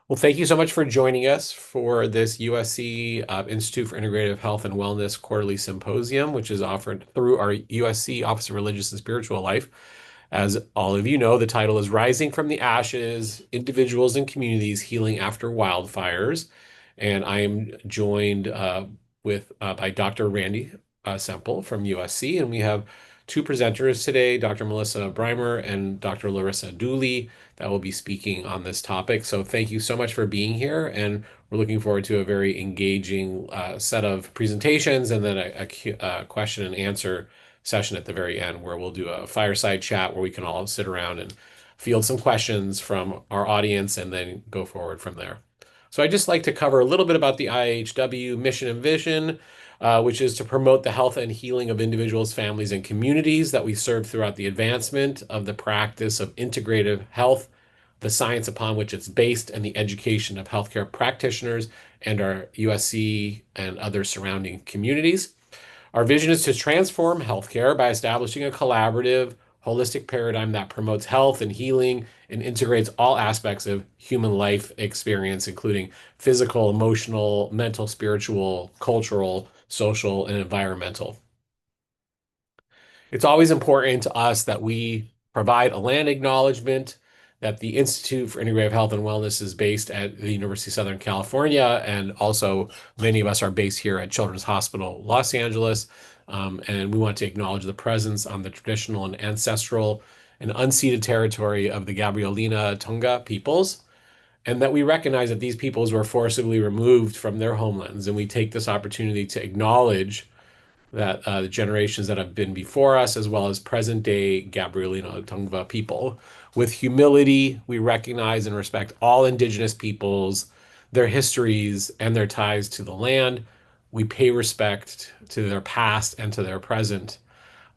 Well, thank you so much for joining us for this USC Institute for Integrative Health and Wellness Quarterly Symposium, which is offered through our USC Office of Religious and Spiritual Life. As all of you know, the title is Rising from the Ashes, Individuals and Communities Healing After Wildfires. And I am joined by Dr. Randy Semple from USC, and we have two presenters today, Dr. Melissa Breimer and Dr. Larissa Dooley, that will be speaking on this topic. So thank you so much for being here, and we're looking forward to a very engaging set of presentations and then a question and answer session at the very end where we'll do a fireside chat where we can all sit around and field some questions from our audience and then go forward from there. So I'd just like to cover a little bit about the IIHW mission and vision, which is to promote the health and healing of individuals, families, and communities that we serve throughout the advancement of the practice of integrative health, the science upon which it's based, and the education of healthcare practitioners and our USC and other surrounding communities. Our vision is to transform healthcare by establishing a collaborative, holistic paradigm that promotes health and healing and integrates all aspects of human life experience, including physical, emotional, mental, spiritual, cultural, social, and environmental. It's always important to us that we provide a land acknowledgement that the Institute for Integrative Health and Wellness is based at the University of Southern California, and also many of us are based here at Children's Hospital Los Angeles. And we want to acknowledge the presence on the traditional and ancestral and unceded territory of the Gabrielina Tonga peoples, and that we recognize that these peoples were forcibly removed from their homelands. And we take this opportunity to acknowledge that the generations that have been before us, as well as present day Gabrielino Tongva people. With humility, we recognize and respect all indigenous peoples, their histories, and their ties to the land. We pay respect to their past and to their present.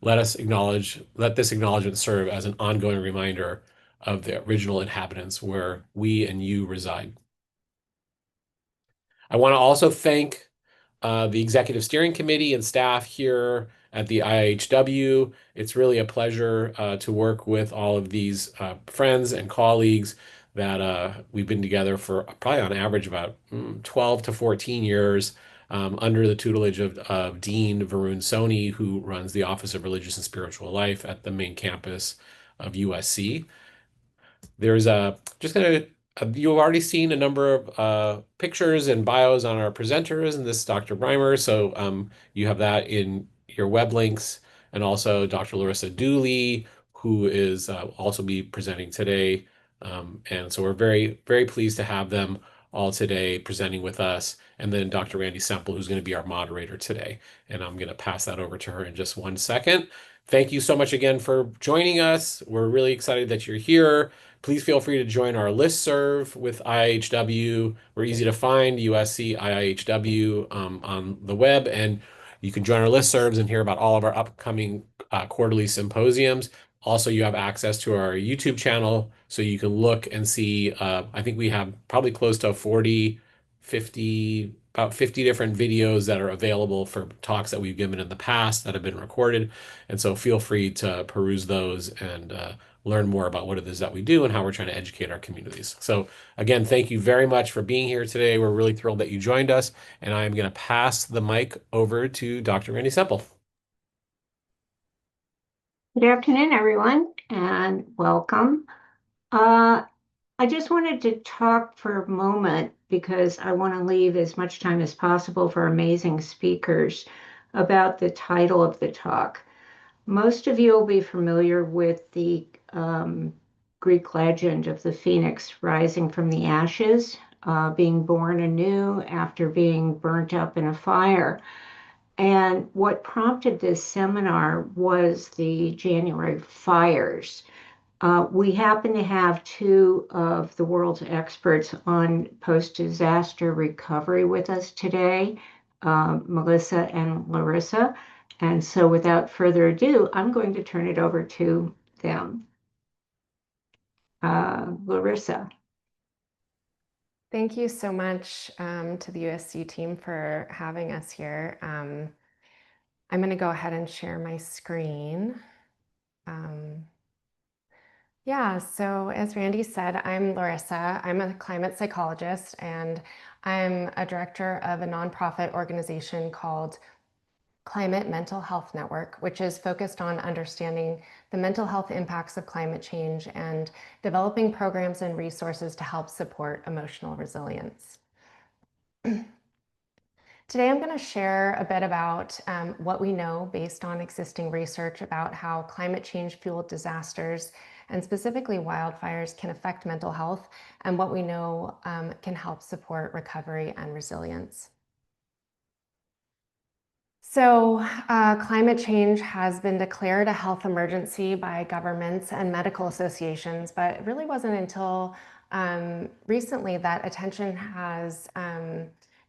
Let this acknowledgement serve as an ongoing reminder of the original inhabitants where we and you reside. I want to also thank the Executive Steering Committee and staff here at the IIHW. It's really a pleasure to work with all of these friends and colleagues that we've been together for probably on average about 12 to 14 years under the tutelage of Dean Varun Soni, who runs the Office of Religious and Spiritual Life at the main campus of USC. There's just gonna you've already seen a number of pictures and bios on our presenters, and this is Dr. Breimer. So you have that in your web links, and also Dr. Larissa Dooley, who is also be presenting today. And so we're very, very pleased to have them all today presenting with us. And then Dr. Randy Semple, who's going to be our moderator today. And I'm going to pass that over to her in just one second. Thank you so much again for joining us. We're really excited that you're here. Please feel free to join our listserv with IIHW. We're easy to find, USC IIHW on the web, and you can join our listservs and hear about all of our upcoming quarterly symposiums. Also, you have access to our YouTube channel, so you can look and see. I think we have probably close to 40, 50, about 50 different videos that are available for talks that we've given in the past that have been recorded. And so feel free to peruse those and learn more about what it is that we do and how we're trying to educate our communities. So again, thank you very much for being here today. We're really thrilled that you joined us, and I'm going to pass the mic over to Dr. Randy Semple. Good afternoon, everyone, and welcome. I just wanted to talk for a moment because I want to leave as much time as possible for amazing speakers about the title of the talk. Most of you will be familiar with the Greek legend of the phoenix rising from the ashes, being born anew after being burnt up in a fire. And what prompted this seminar was the January fires. We happen to have two of the world's experts on post-disaster recovery with us today, Melissa and Larissa. And so without further ado, I'm going to turn it over to them. Larissa. Thank you so much to the USC team for having us here. I'm going to go ahead and share my screen. Yeah, so as Randy said, I'm Larissa. I'm a climate psychologist, and I'm a director of a nonprofit organization called Climate Mental Health Network, which is focused on understanding the mental health impacts of climate change and developing programs and resources to help support emotional resilience. Today, I'm going to share a bit about what we know based on existing research about how climate change fueled disasters and specifically wildfires can affect mental health, and what we know can help support recovery and resilience. So climate change has been declared a health emergency by governments and medical associations, but it really wasn't until recently that attention has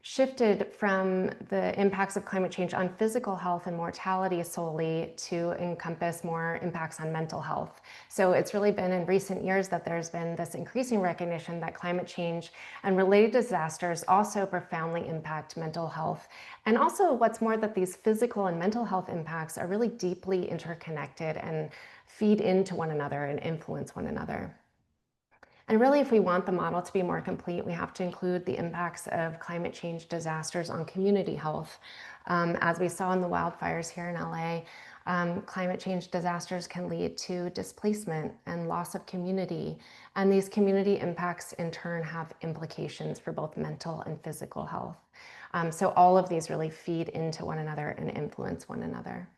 shifted from the impacts of climate change on physical health and mortality solely to encompass more impacts on mental health. So it's really been in recent years that there's been this increasing recognition that climate change and related disasters also profoundly impact mental health. And also, what's more, that these physical and mental health impacts are really deeply interconnected and feed into one another and influence one another. And really, if we want the model to be more complete, we have to include the impacts of climate change disasters on community health. As we saw in the wildfires here in LA, climate change disasters can lead to displacement and loss of community. And these community impacts in turn have implications for both mental and physical health. So all of these really feed into one another and influence one another.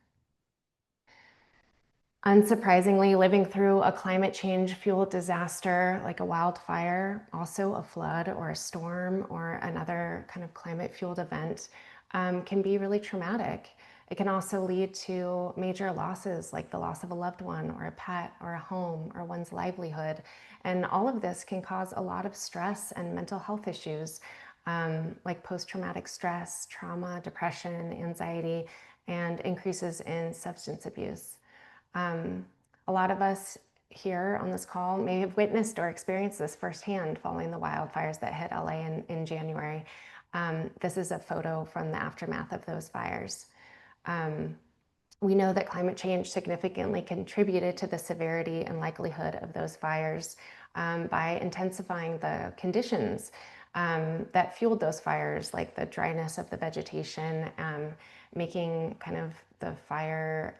Unsurprisingly, living through a climate change fueled disaster like a wildfire, also a flood or a storm or another kind of climate fueled event can be really traumatic. It can also lead to major losses like the loss of a loved one or a pet or a home or one's livelihood. And all of this can cause a lot of stress and mental health issues like post-traumatic stress, trauma, depression, anxiety, and increases in substance abuse. A lot of us here on this call may have witnessed or experienced this firsthand following the wildfires that hit LA in January. This is a photo from the aftermath of those fires. We know that climate change significantly contributed to the severity and likelihood of those fires by intensifying the conditions that fueled those fires, like the dryness of the vegetation, making kind of the fire,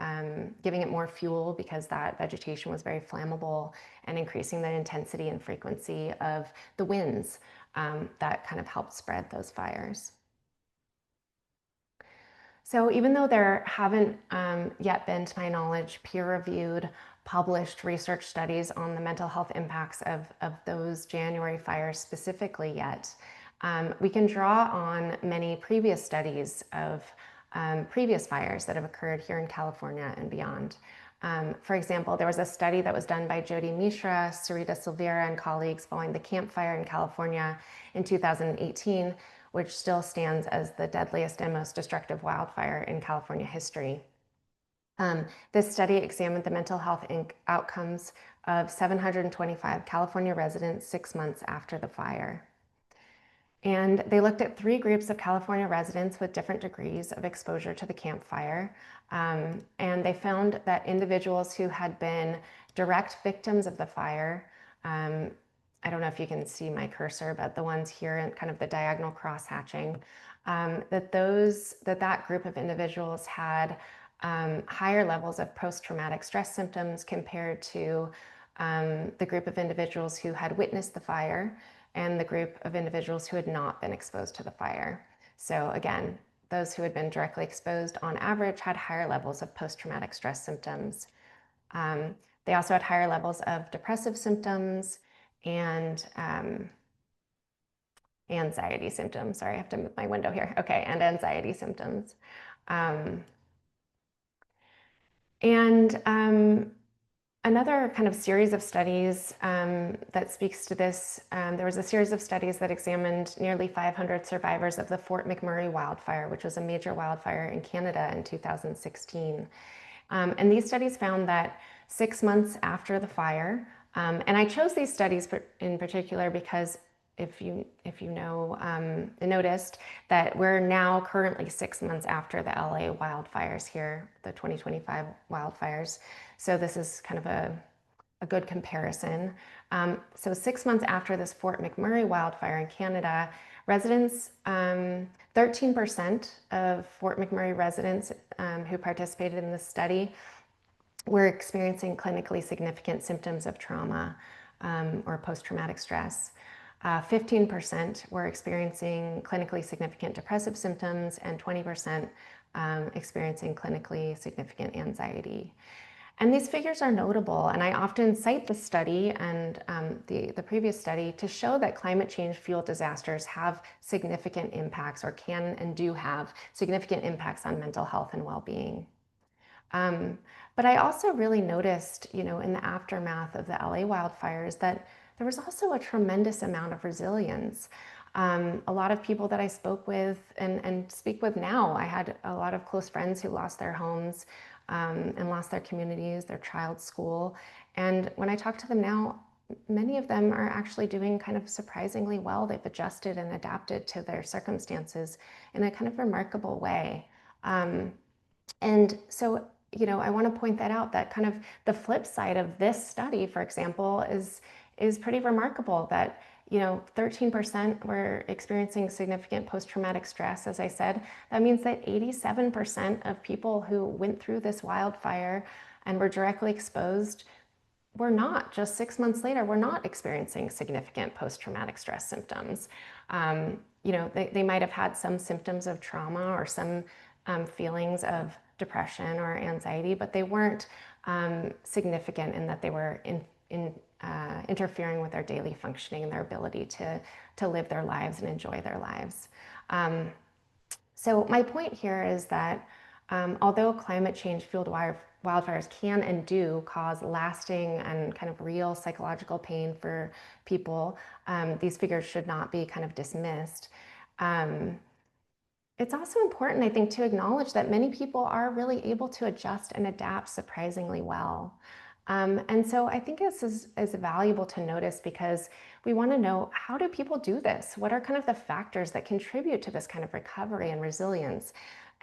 giving it more fuel because that vegetation was very flammable, and increasing the intensity and frequency of the winds that kind of helped spread those fires. So even though there haven't yet been, to my knowledge, peer-reviewed, published research studies on the mental health impacts of those January fires specifically yet, we can draw on many previous studies of previous fires that have occurred here in California and beyond. For example, there was a study that was done by Jody Mishra, Sarita Silveira, and colleagues following the Camp Fire in California in 2018, which still stands as the deadliest and most destructive wildfire in California history. This study examined the mental health outcomes of 725 California residents 6 months after the fire. And they looked at 3 groups of California residents with different degrees of exposure to the Camp Fire. And they found that individuals who had been direct victims of the fire, I don't know if you can see my cursor, but the ones here in kind of the diagonal cross hatching, that group of individuals had higher levels of post-traumatic stress symptoms compared to the group of individuals who had witnessed the fire and the group of individuals who had not been exposed to the fire. So again, those who had been directly exposed on average had higher levels of post-traumatic stress symptoms. They also had higher levels of depressive symptoms and anxiety symptoms. Sorry, I have to move my window here. Okay, and anxiety symptoms. Another kind of series of studies that speaks to this, there was a series of studies that examined nearly 500 survivors of the Fort McMurray wildfire, which was a major wildfire in Canada in 2016. And these studies found that 6 months after the fire, and I chose these studies in particular because if you noticed that we're now currently 6 months after the LA wildfires here, the 2025 wildfires. So this is kind of a good comparison. So 6 months after this Fort McMurray wildfire in Canada, residents, 13% of Fort McMurray residents who participated in this study were experiencing clinically significant symptoms of trauma or post-traumatic stress. 15% were experiencing clinically significant depressive symptoms, and 20% experiencing clinically significant anxiety. And these figures are notable, and I often cite this study and the previous study to show that climate change fueled disasters have significant impacts, or can and do have significant impacts on mental health and well-being. But I also really noticed, in the aftermath of the LA wildfires, that there was also a tremendous amount of resilience. A lot of people that I spoke with and speak with now, I had a lot of close friends who lost their homes and lost their communities, their child's school. And when I talk to them now, many of them are actually doing kind of surprisingly well. They've adjusted and adapted to their circumstances in a kind of remarkable way. And so, I want to point that out, that kind of the flip side of this study, for example, is pretty remarkable, that 13% were experiencing significant post-traumatic stress. As I said, that means that 87% of people who went through this wildfire and were directly exposed were not, just 6 months later, were not experiencing significant post-traumatic stress symptoms. They might have had some symptoms of trauma or some feelings of depression or anxiety, but they weren't significant in that they were interfering with their daily functioning and their ability to live their lives and enjoy their lives. So my point here is that although climate change fueled wildfires can and do cause lasting and kind of real psychological pain for people, these figures should not be kind of dismissed. It's also important, I think, to acknowledge that many people are really able to adjust and adapt surprisingly well. And so I think this is valuable to notice, because we want to know, how do people do this? What are kind of the factors that contribute to this kind of recovery and resilience?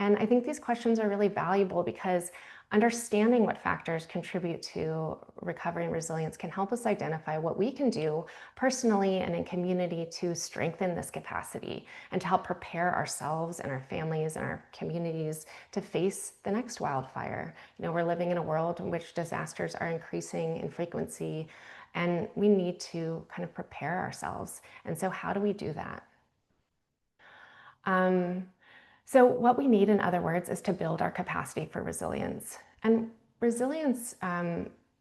And I think these questions are really valuable, because understanding what factors contribute to recovery and resilience can help us identify what we can do personally and in community to strengthen this capacity and to help prepare ourselves and our families and our communities to face the next wildfire. We're living in a world in which disasters are increasing in frequency, and we need to kind of prepare ourselves. And so how do we do that? So what we need, in other words, is to build our capacity for resilience. And resilience,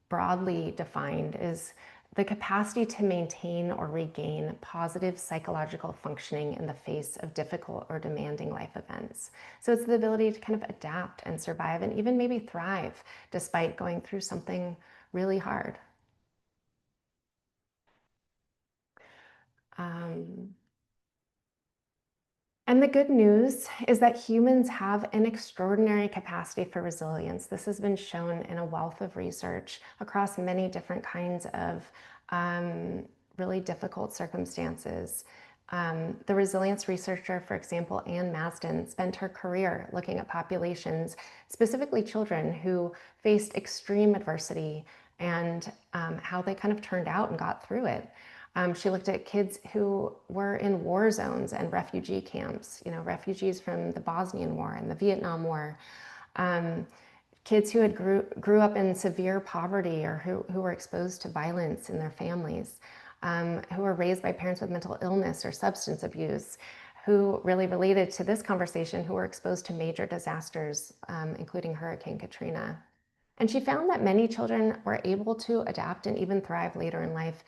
broadly defined, is the capacity to maintain or regain positive psychological functioning in the face of difficult or demanding life events. So it's the ability to kind of adapt and survive, and even maybe thrive despite going through something really hard. And the good news is that humans have an extraordinary capacity for resilience. This has been shown in a wealth of research across many different kinds of really difficult circumstances. The resilience researcher, for example, Anne Masden, spent her career looking at populations, specifically children, who faced extreme adversity and how they kind of turned out and got through it. She looked at kids who were in war zones and refugee camps, refugees from the Bosnian War and the Vietnam War, kids who had grew up in severe poverty, or who were exposed to violence in their families, who were raised by parents with mental illness or substance abuse, who really related to this conversation, who were exposed to major disasters, including Hurricane Katrina. And she found that many children were able to adapt and even thrive later in life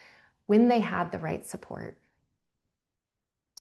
when they had the right support.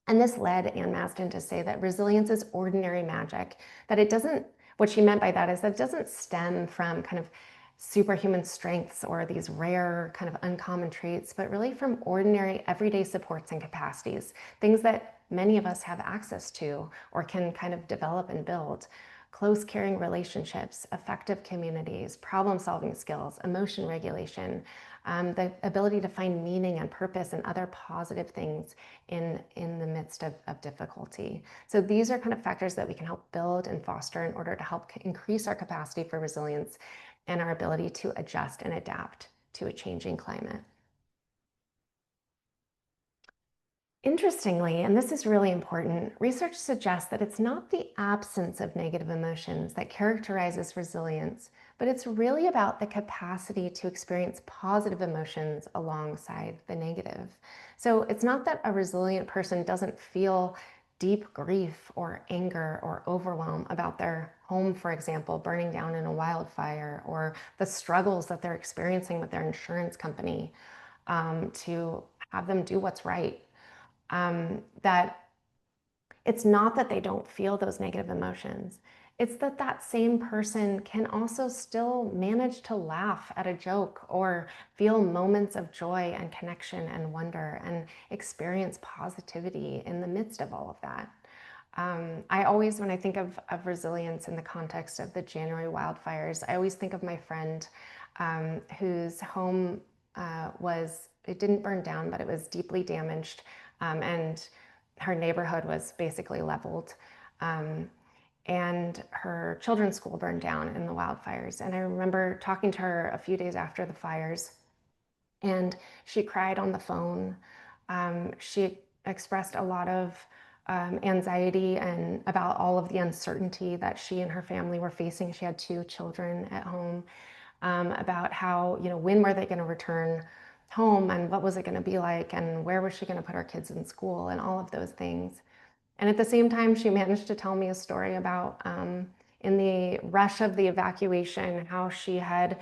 And this led Anne Masden to say that resilience is ordinary magic, that it doesn't, what she meant by that is that it doesn't stem from kind of superhuman strengths or these rare kind of uncommon traits, but really from ordinary everyday supports and capacities, things that many of us have access to or can kind of develop and build. Close, caring relationships, effective communities, problem-solving skills, emotion regulation, the ability to find meaning and purpose and other positive things in the midst of difficulty. So these are kind of factors that we can help build and foster in order to help increase our capacity for resilience and our ability to adjust and adapt to a changing climate. Interestingly, and this is really important, research suggests that it's not the absence of negative emotions that characterizes resilience, but it's really about the capacity to experience positive emotions alongside the negative. So it's not that a resilient person doesn't feel deep grief or anger or overwhelm about their home, for example, burning down in a wildfire, or the struggles that they're experiencing with their insurance company to have them do what's right. That it's not that they don't feel those negative emotions. It's that that same person can also still manage to laugh at a joke or feel moments of joy and connection and wonder and experience positivity in the midst of all of that. I always, when I think of resilience in the context of the January wildfires, I always think of my friend whose home it didn't burn down, but it was deeply damaged, and her neighborhood was basically leveled. And her children's school burned down in the wildfires. And I remember talking to her a few days after the fires, and she cried on the phone. She expressed a lot of anxiety and about all of the uncertainty that she and her family were facing. She had 2 children at home, about how, when were they going to return home, and what was it going to be like, and where was she going to put our kids in school, and all of those things. And at the same time, she managed to tell me a story about, in the rush of the evacuation, how she had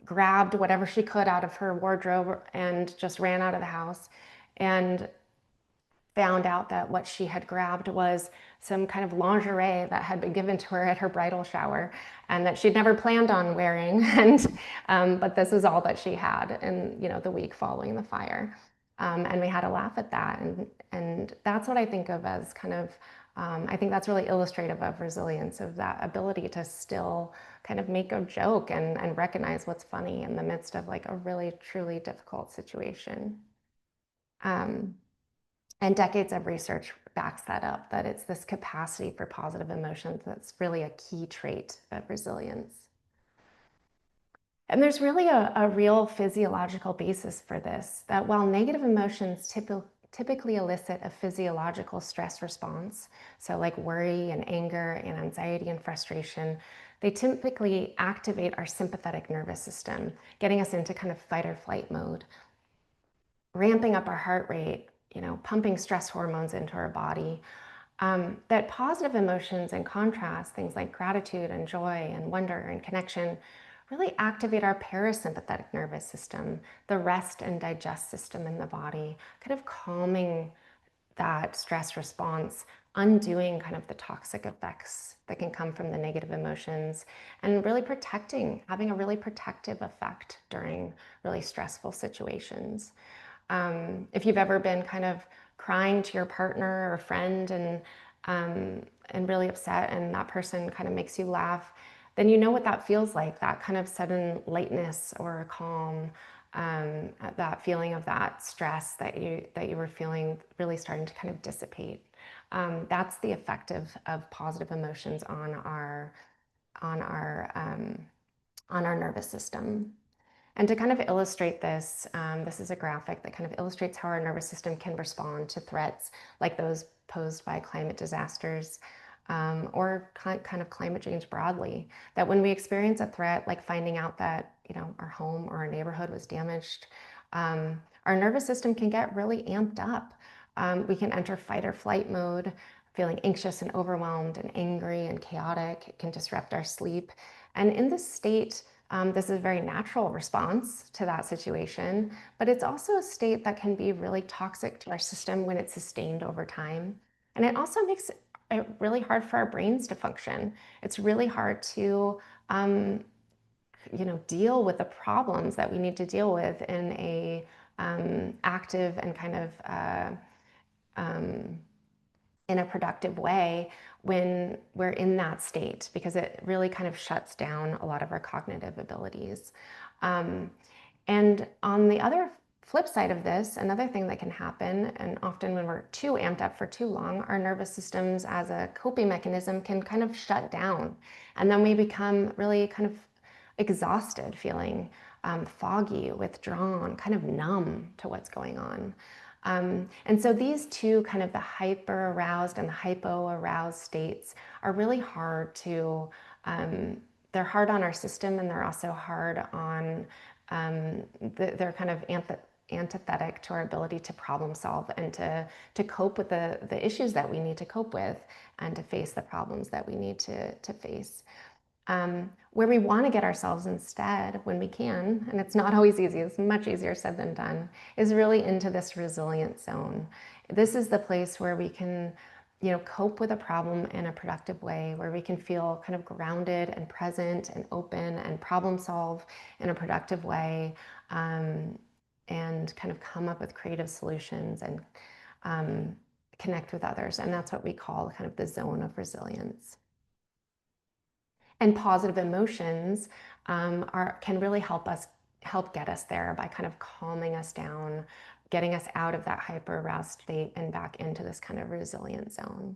grabbed whatever she could out of her wardrobe and just ran out of the house, and found out that what she had grabbed was some kind of lingerie that had been given to her at her bridal shower, and that she'd never planned on wearing. And but this is all that she had in the week following the fire. And we had a laugh at that, and that's what I think of as kind of I think that's really illustrative of resilience, of that ability to still kind of make a joke and recognize what's funny in the midst of like a really truly difficult situation. And decades of research backs that up, that it's this capacity for positive emotions that's really a key trait of resilience. And there's really a real physiological basis for this, that while negative emotions typically elicit a physiological stress response, so like worry and anger and anxiety and frustration, they typically activate our sympathetic nervous system, getting us into kind of fight or flight mode, ramping up our heart rate, pumping stress hormones into our body. That positive emotions, in contrast, things like gratitude and joy and wonder and connection, really activate our parasympathetic nervous system, the rest and digest system in the body, kind of calming that stress response, undoing kind of the toxic effects that can come from the negative emotions, and really having a really protective effect during really stressful situations. If you've ever been kind of crying to your partner or friend and really upset, and that person kind of makes you laugh, then you know what that feels like, that kind of sudden lightness or calm, that feeling of that stress that you were feeling really starting to kind of dissipate. That's the effect of positive emotions on our nervous system. And to kind of illustrate this, this is a graphic that kind of illustrates how our nervous system can respond to threats like those posed by climate disasters, or kind of climate change broadly. That when we experience a threat, like finding out that our home or our neighborhood was damaged, our nervous system can get really amped up. We can enter fight or flight mode, feeling anxious and overwhelmed and angry and chaotic. It can disrupt our sleep. And in this state, this is a very natural response to that situation, but it's also a state that can be really toxic to our system when it's sustained over time. And it also makes it really hard for our brains to function. It's really hard to deal with the problems that we need to deal with in a active and kind of in a productive way when we're in that state, because it really kind of shuts down a lot of our cognitive abilities. And on the other flip side of this, another thing that can happen, and often when we're too amped up for too long, our nervous systems as a coping mechanism can kind of shut down. And then we become really kind of exhausted, feeling foggy, withdrawn, kind of numb to what's going on. And so these two, kind of the hyper aroused and the hypo aroused states, are really hard to, they're hard on our system, and they're also hard on, they're kind of antithetic to our ability to problem solve and to cope with the issues that we need to cope with, and to face the problems that we need to face. Where we want to get ourselves instead, when we can, and it's not always easy, it's much easier said than done, is really into this resilient zone. This is the place where we can, cope with a problem in a productive way, where we can feel kind of grounded and present and open and problem solve in a productive way, and kind of come up with creative solutions and connect with others. And that's what we call kind of the zone of resilience. And positive emotions can really help get us there by kind of calming us down, getting us out of that hyper aroused state and back into this kind of resilient zone.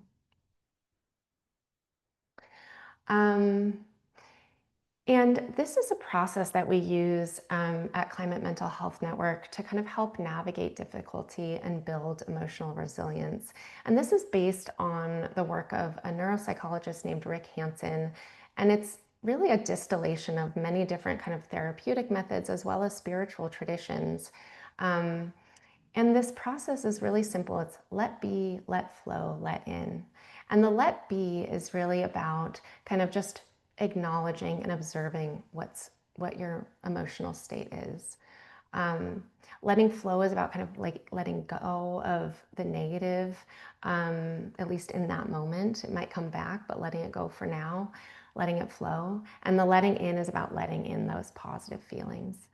And this is a process that we use at Climate Mental Health Network to kind of help navigate difficulty and build emotional resilience. And this is based on the work of a neuropsychologist named Rick Hansen. And it's really a distillation of many different kind of therapeutic methods as well as spiritual traditions. And this process is really simple. It's let be, let flow, let in. And the let be is really about kind of just acknowledging and observing what your emotional state is. Letting flow is about kind of like letting go of the negative, at least in that moment. It might come back, but letting it go for now, letting it flow. And the letting in is about letting in those positive feelings.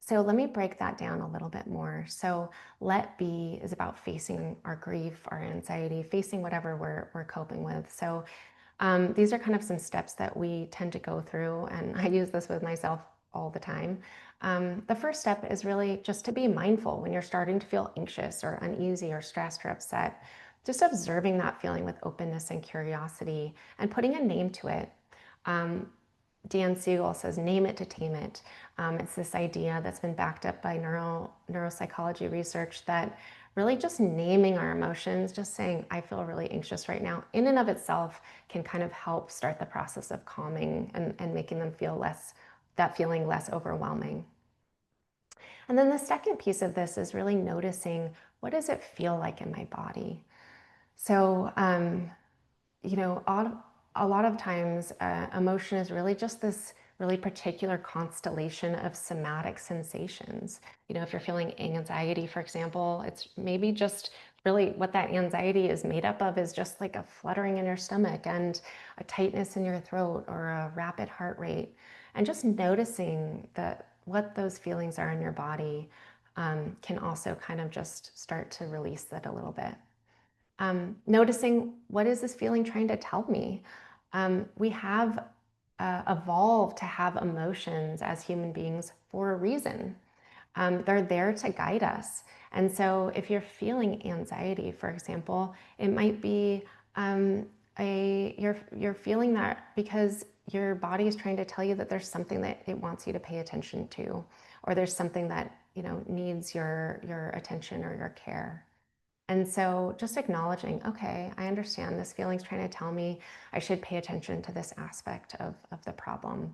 So let me break that down a little bit more. So let be is about facing our grief, our anxiety, facing whatever we're coping with. So these are kind of some steps that we tend to go through, and I use this with myself all the time. The first step is really just to be mindful when you're starting to feel anxious or uneasy or stressed or upset. Just observing that feeling with openness and curiosity and putting a name to it. Dan Siegel says, name it to tame it. It's this idea that's been backed up by neuropsychology research that really just naming our emotions, just saying, I feel really anxious right now, in and of itself can kind of help start the process of calming and making them feel that feeling less overwhelming. And then the second piece of this is really noticing, what does it feel like in my body? So, a lot of times emotion is really just this really particular constellation of somatic sensations. If you're feeling anxiety, for example, it's maybe just really what that anxiety is made up of is just like a fluttering in your stomach and a tightness in your throat or a rapid heart rate. And just noticing what those feelings are in your body can also kind of just start to release that a little bit. Noticing, what is this feeling trying to tell me? We have evolved to have emotions as human beings for a reason. They're there to guide us. And so if you're feeling anxiety, for example, it might be you're feeling that because your body is trying to tell you that there's something that it wants you to pay attention to, or there's something that needs your attention or your care. And so just acknowledging, okay, I understand this feeling's trying to tell me I should pay attention to this aspect of the problem.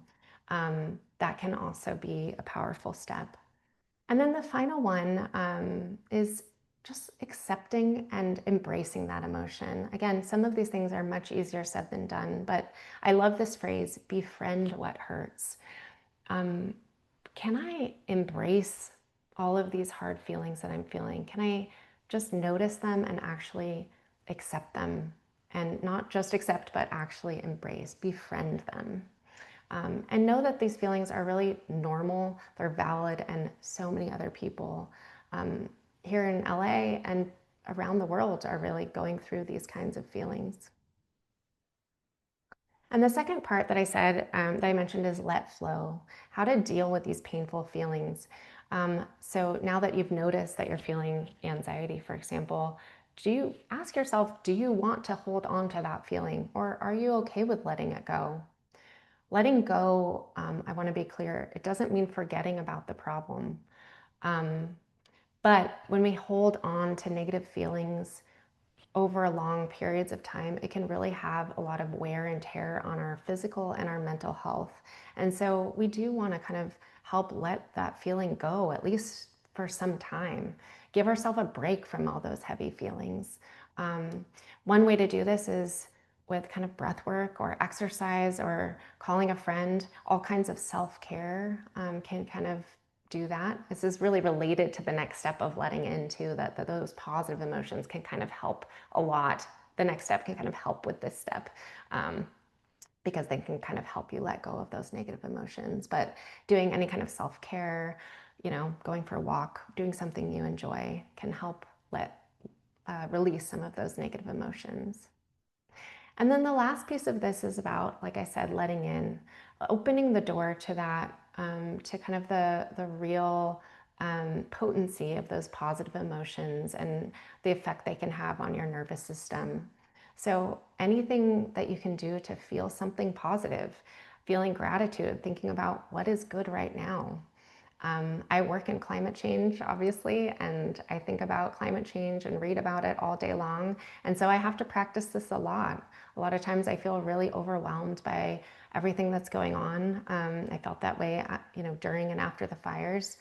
That can also be a powerful step. And then the final one is just accepting and embracing that emotion. Again, some of these things are much easier said than done, but I love this phrase, befriend what hurts. Can I embrace all of these hard feelings that I'm feeling? Can I just notice them and actually accept them? And not just accept, but actually embrace, befriend them. And know that these feelings are really normal, they're valid, and so many other people here in LA and around the world are really going through these kinds of feelings. And the second part that I said, that I mentioned, is let flow, how to deal with these painful feelings. So now that you've noticed that you're feeling anxiety, for example, do you ask yourself, do you want to hold on to that feeling, or are you okay with letting it go? letting go, I want to be clear, it doesn't mean forgetting about the problem. Um, but when we hold on to negative feelings over long periods of time, it can really have a lot of wear and tear on our physical and our mental health. And so we do want to kind of help let that feeling go, at least for some time. Give ourselves a break from all those heavy feelings. One way to do this is with kind of breath work or exercise or calling a friend. All kinds of self-care can kind of do that. This is really related to the next step of letting into that those positive emotions can kind of help a lot. The next step can kind of help with this step, because they can kind of help you let go of those negative emotions. But doing any kind of self-care, going for a walk, doing something you enjoy can help release some of those negative emotions. And then the last piece of this is about, like I said, letting in, opening the door to that, to kind of the real potency of those positive emotions and the effect they can have on your nervous system. So anything that you can do to feel something positive, feeling gratitude, thinking about what is good right now. I work in climate change, obviously, and I think about climate change and read about it all day long. And so I have to practice this a lot. A lot of times I feel really overwhelmed by everything that's going on. I felt that way, during and after the fires.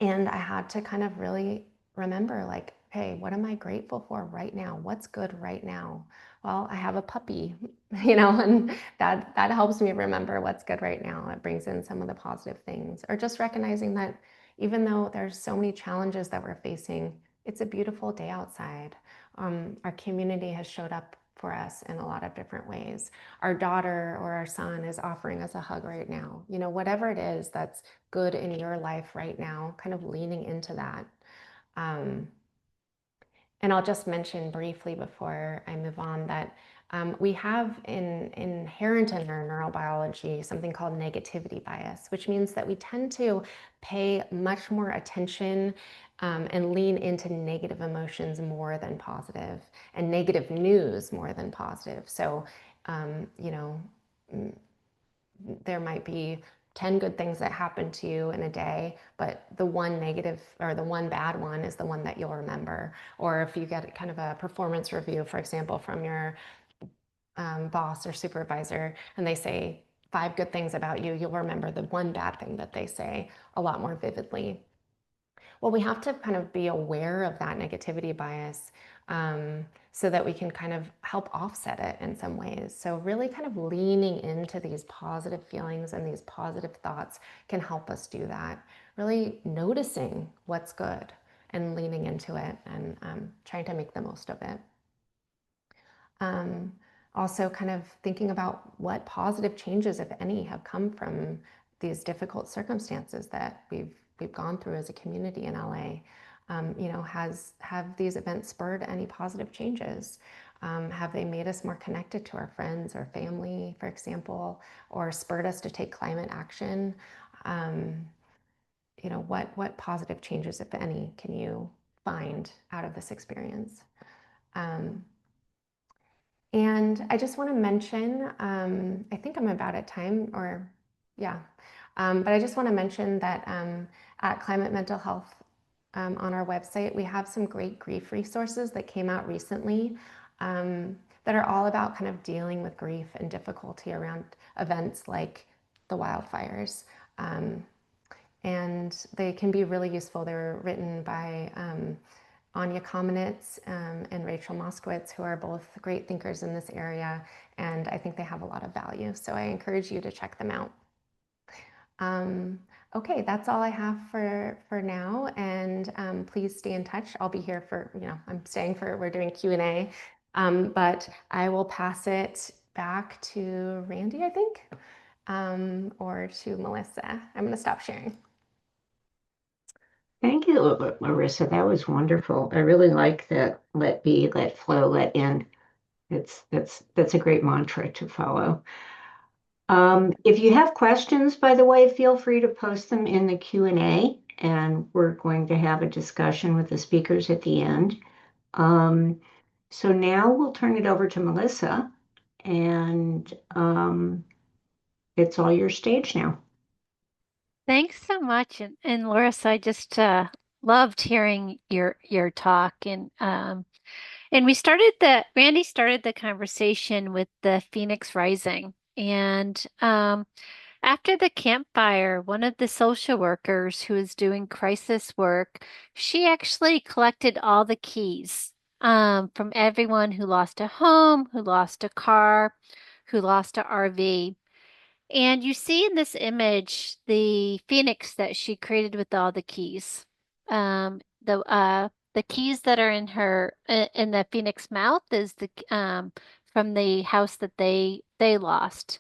And I had to kind of really remember, like, hey, what am I grateful for right now? What's good right now? Well, I have a puppy, and that helps me remember what's good right now. It brings in some of the positive things, or just recognizing that even though there's so many challenges that we're facing, it's a beautiful day outside. Our community has showed up for us in a lot of different ways. Our daughter or our son is offering us a hug right now. Whatever it is that's good in your life right now, kind of leaning into that. Um, and I'll just mention briefly before I move on that we have inherent in our neurobiology something called negativity bias, which means that we tend to pay much more attention and lean into negative emotions more than positive, and negative news more than positive. So, um, you know, there might be 10 good things that happen to you in a day, but the one negative or the one bad one is the one that you'll remember. Or if you get kind of a performance review, for example, from your boss or supervisor, and they say 5 good things about you, you'll remember the one bad thing that they say a lot more vividly. Well, we have to kind of be aware of that negativity bias, so that we can kind of help offset it in some ways. So really kind of leaning into these positive feelings and these positive thoughts can help us do that. Really noticing what's good and leaning into it, and trying to make the most of it. Um, Also kind of thinking about what positive changes, if any, have come from these difficult circumstances that we've gone through as a community in LA. Have these events spurred any positive changes? Have they made us more connected to our friends or family, for example, or spurred us to take climate action? What positive changes, if any, can you find out of this experience? Um, and I just want to mention, I think I'm about at time, or yeah, but I just want to mention that at Climate Mental Health, on our website, we have some great grief resources that came out recently, that are all about kind of dealing with grief and difficulty around events like the wildfires. And they can be really useful. They're written by Anya Kamenetz and Rachel Moskowitz, who are both great thinkers in this area, and I think they have a lot of value. So I encourage you to check them out. Okay, that's all I have for now, and please stay in touch. I'll be here for, we're doing Q&A, but I will pass it back to Randy, I think, or to Melissa. I'm going to stop sharing. Thank you, Larissa. That was wonderful. I really like that let be, let flow, let in. That's a great mantra to follow. If you have questions, by the way, feel free to post them in the Q&A, and we're going to have a discussion with the speakers at the end. So now we'll turn it over to Melissa, and it's all your stage now. Thanks so much. And Loris, I just loved hearing your talk. And Randy started the conversation with the Phoenix Rising. And after the campfire, one of the social workers who was doing crisis work, she actually collected all the keys from everyone who lost a home, who lost a car, who lost a RV. And you see in this image the phoenix that she created with all the keys. The keys that are in her in the phoenix mouth is the from the house that they lost.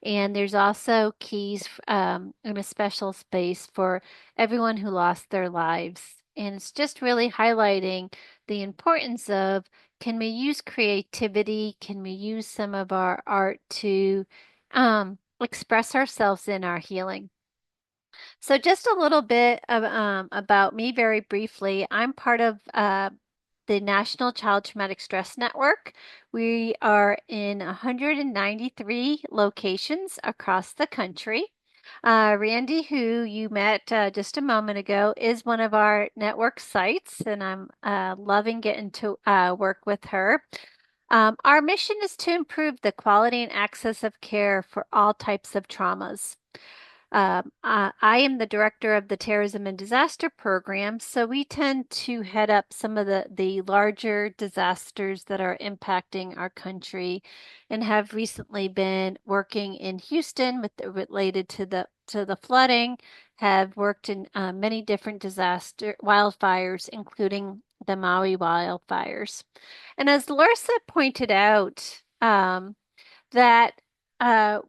And there's also keys in a special space for everyone who lost their lives. And it's just really highlighting the importance of, can we use creativity? Can we use some of our art to express ourselves in our healing? So just a little bit of about me very briefly. I'm part of the National Child Traumatic Stress Network. We are in 193 locations across the country. Randy, who you met just a moment ago, is one of our network sites, and I'm loving getting to work with her. Our mission is to improve the quality and access of care for all types of traumas. I am the director of the Terrorism and Disaster Program, so we tend to head up some of the larger disasters that are impacting our country, and have recently been working in Houston related to the flooding. Have worked in many different wildfires, including the Maui wildfires. And as Larissa pointed out, that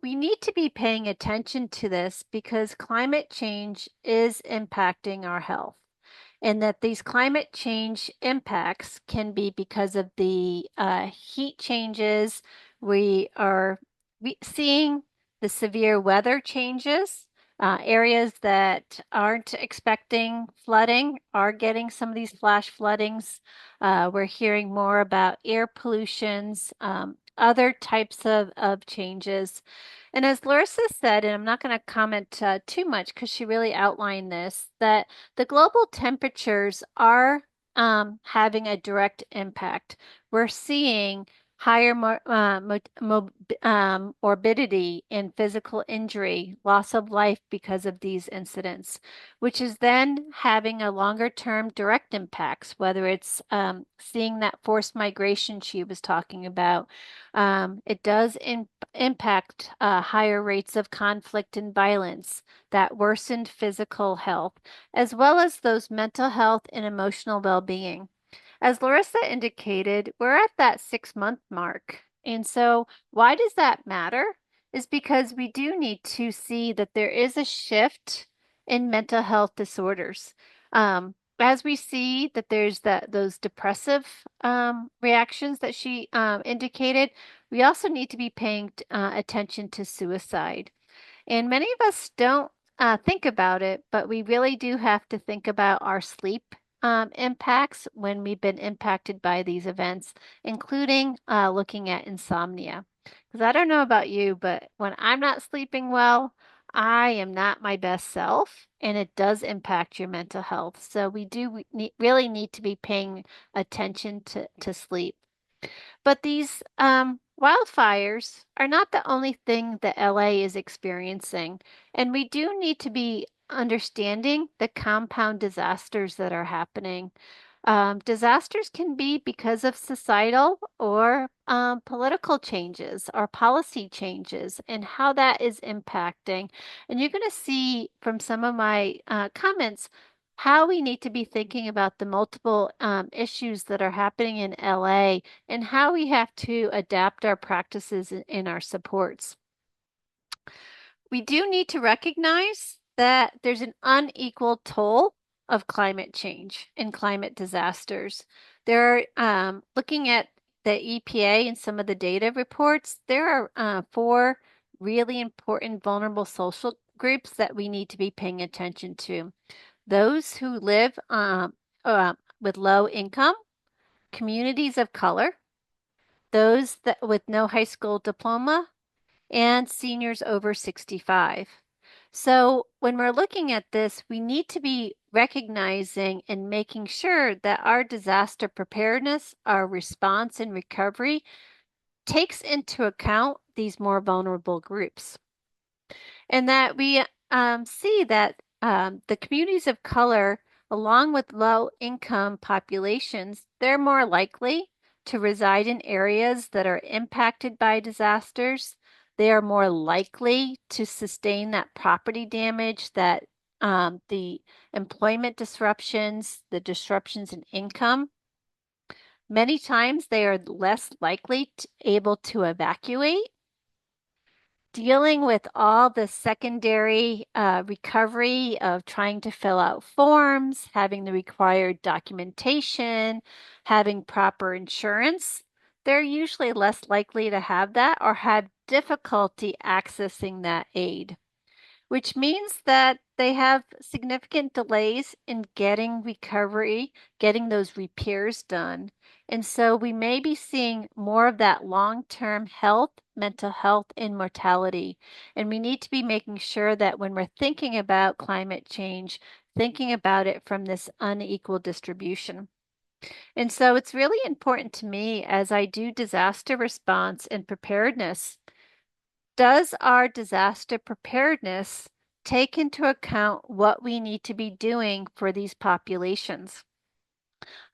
we need to be paying attention to this because climate change is impacting our health, and that these climate change impacts can be because of the heat changes. We are seeing the severe weather changes. Areas that aren't expecting flooding are getting some of these flash floodings. We're hearing more about air pollutions, other types of changes. And as Larissa said, and I'm not going to comment too much because she really outlined this, that the global temperatures are having a direct impact. We're seeing higher morbidity and physical injury, loss of life because of these incidents, which is then having a longer term direct impacts, whether it's seeing that forced migration she was talking about. It does impact higher rates of conflict and violence, that worsened physical health, as well as those mental health and emotional well-being. As Larissa indicated, we're at that 6-month mark. And so why does that matter? Is because we do need to see that there is a shift in mental health disorders. As we see that there's those depressive reactions that she indicated, we also need to be paying attention to suicide. And many of us don't think about it, but we really do have to think about our sleep impacts when we've been impacted by these events, including looking at insomnia. Because I don't know about you, but when I'm not sleeping well, I am not my best self, and it does impact your mental health. So really need to be paying attention to sleep. But these wildfires are not the only thing that LA is experiencing, and we do need to be understanding the compound disasters that are happening. Disasters can be because of societal or political changes or policy changes, and how that is impacting. And you're going to see from some of my comments how we need to be thinking about the multiple issues that are happening in LA, and how we have to adapt our practices in our supports. We do need to recognize that there's an unequal toll of climate change and climate disasters. There are, looking at the EPA and some of the data reports, there are 4 really important vulnerable social groups that we need to be paying attention to. Those who live with low income, communities of color, those that with no high school diploma, and seniors over 65. So when we're looking at this, we need to be recognizing and making sure that our disaster preparedness, our response and recovery takes into account these more vulnerable groups. And that we see that the communities of color, along with low income populations, they're more likely to reside in areas that are impacted by disasters. They are more likely to sustain that property damage, that the employment disruptions, the disruptions in income. Many times they are less likely able to evacuate. Dealing with all the secondary recovery of trying to fill out forms, having the required documentation, having proper insurance, they're usually less likely to have that or have difficulty accessing that aid, which means that they have significant delays in getting recovery, getting those repairs done. And so we may be seeing more of that long-term health, mental health, and mortality. And we need to be making sure that when we're thinking about climate change, thinking about it from this unequal distribution. And so it's really important to me as I do disaster response and preparedness. Does our disaster preparedness take into account what we need to be doing for these populations?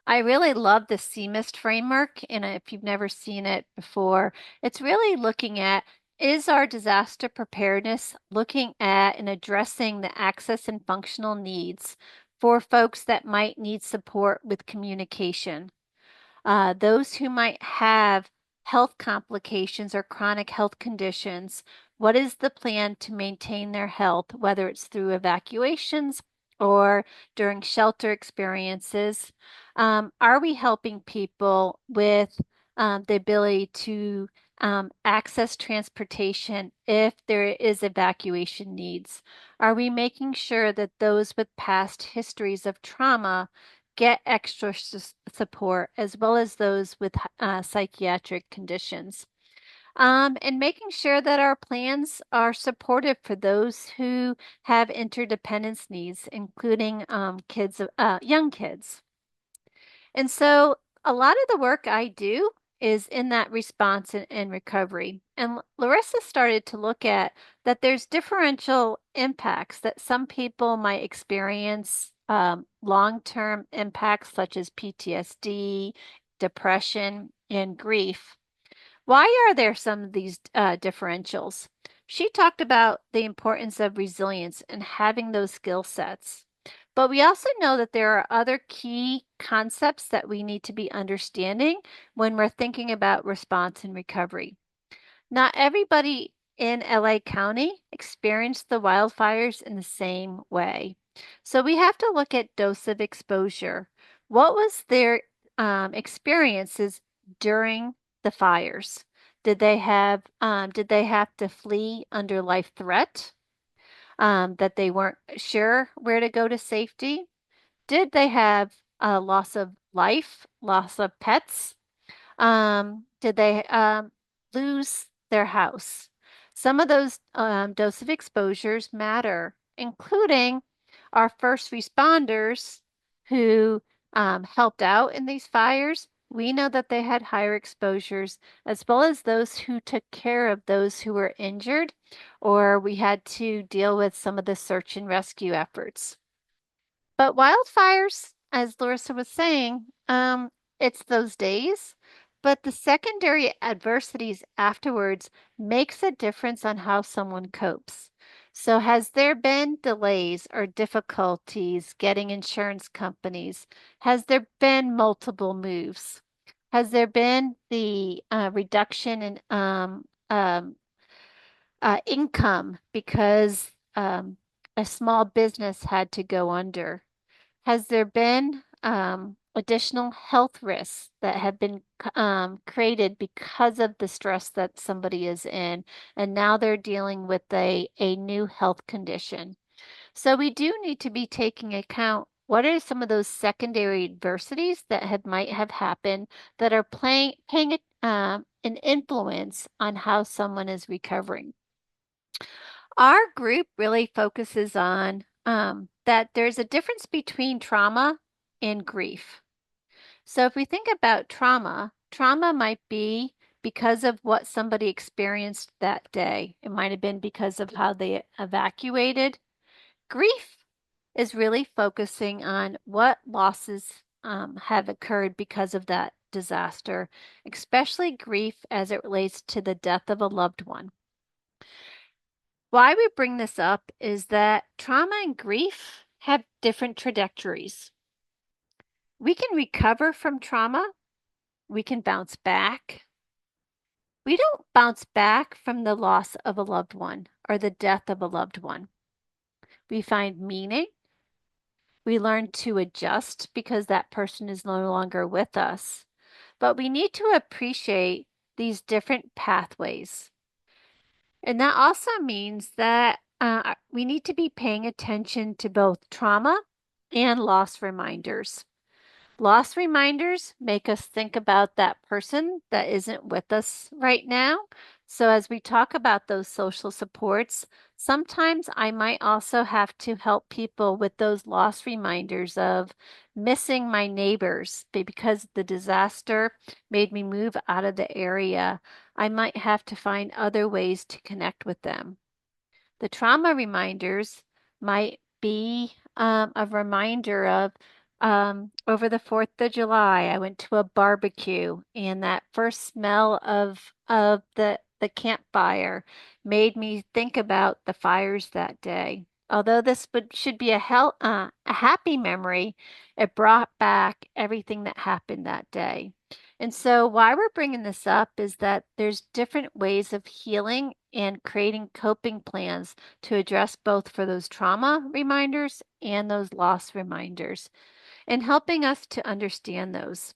I really love the CMIST framework, and if you've never seen it before, it's really looking at, is our disaster preparedness looking at and addressing the access and functional needs for folks that might need support with communication? Those who might have health complications or chronic health conditions, what is the plan to maintain their health, whether it's through evacuations or during shelter experiences? Are we helping people with the ability to access transportation if there is evacuation needs? Are we making sure that those with past histories of trauma get extra support, as well as those with psychiatric conditions? And making sure that our plans are supportive for those who have interdependence needs, including young kids. And so a lot of the work I do is in that response and recovery. And Larissa started to look at that there's differential impacts that some people might experience, long-term impacts such as PTSD, depression, and grief. Why are there some of these differentials? She talked about the importance of resilience and having those skill sets. But we also know that there are other key concepts that we need to be understanding when we're thinking about response and recovery. Not everybody in LA County experienced the wildfires in the same way. So we have to look at dose of exposure. What was their experiences during the fires? Did they have to flee under life threat? That they weren't sure where to go to safety? Did they have a loss of life, loss of pets? Did they lose their house? Some of those dose of exposures matter, including our first responders who helped out in these fires. We know that they had higher exposures, as well as those who took care of those who were injured, or we had to deal with some of the search and rescue efforts. But wildfires, as Larissa was saying, it's those days, but the secondary adversities afterwards makes a difference on how someone copes. So has there been delays or difficulties getting insurance companies? Has there been multiple moves? Has there been the reduction in income because a small business had to go under? Has there been additional health risks that have been created because of the stress that somebody is in, and now they're dealing with a new health condition? So we do need to be taking account what are some of those secondary adversities that might have happened that are an influence on how someone is recovering. Our group really focuses on that there's a difference between trauma and grief. So if we think about trauma, trauma might be because of what somebody experienced that day. It might have been because of how they evacuated. Grief is really focusing on what losses have occurred because of that disaster, especially grief as it relates to the death of a loved one. Why we bring this up is that trauma and grief have different trajectories. We can recover from trauma, we can bounce back. We don't bounce back from the loss of a loved one or the death of a loved one. We find meaning. We learn to adjust because that person is no longer with us. But we need to appreciate these different pathways. And that also means that we need to be paying attention to both trauma and loss reminders. Loss reminders make us think about that person that isn't with us right now. So, as we talk about those social supports, sometimes I might also have to help people with those loss reminders of missing my neighbors because the disaster made me move out of the area. I might have to find other ways to connect with them. The trauma reminders might be a reminder of over the 4th of July, I went to a barbecue and that first smell of the campfire made me think about the fires that day. Although this should be a happy memory, it brought back everything that happened that day. And so why we're bringing this up is that there's different ways of healing and creating coping plans to address both for those trauma reminders and those loss reminders and helping us to understand those.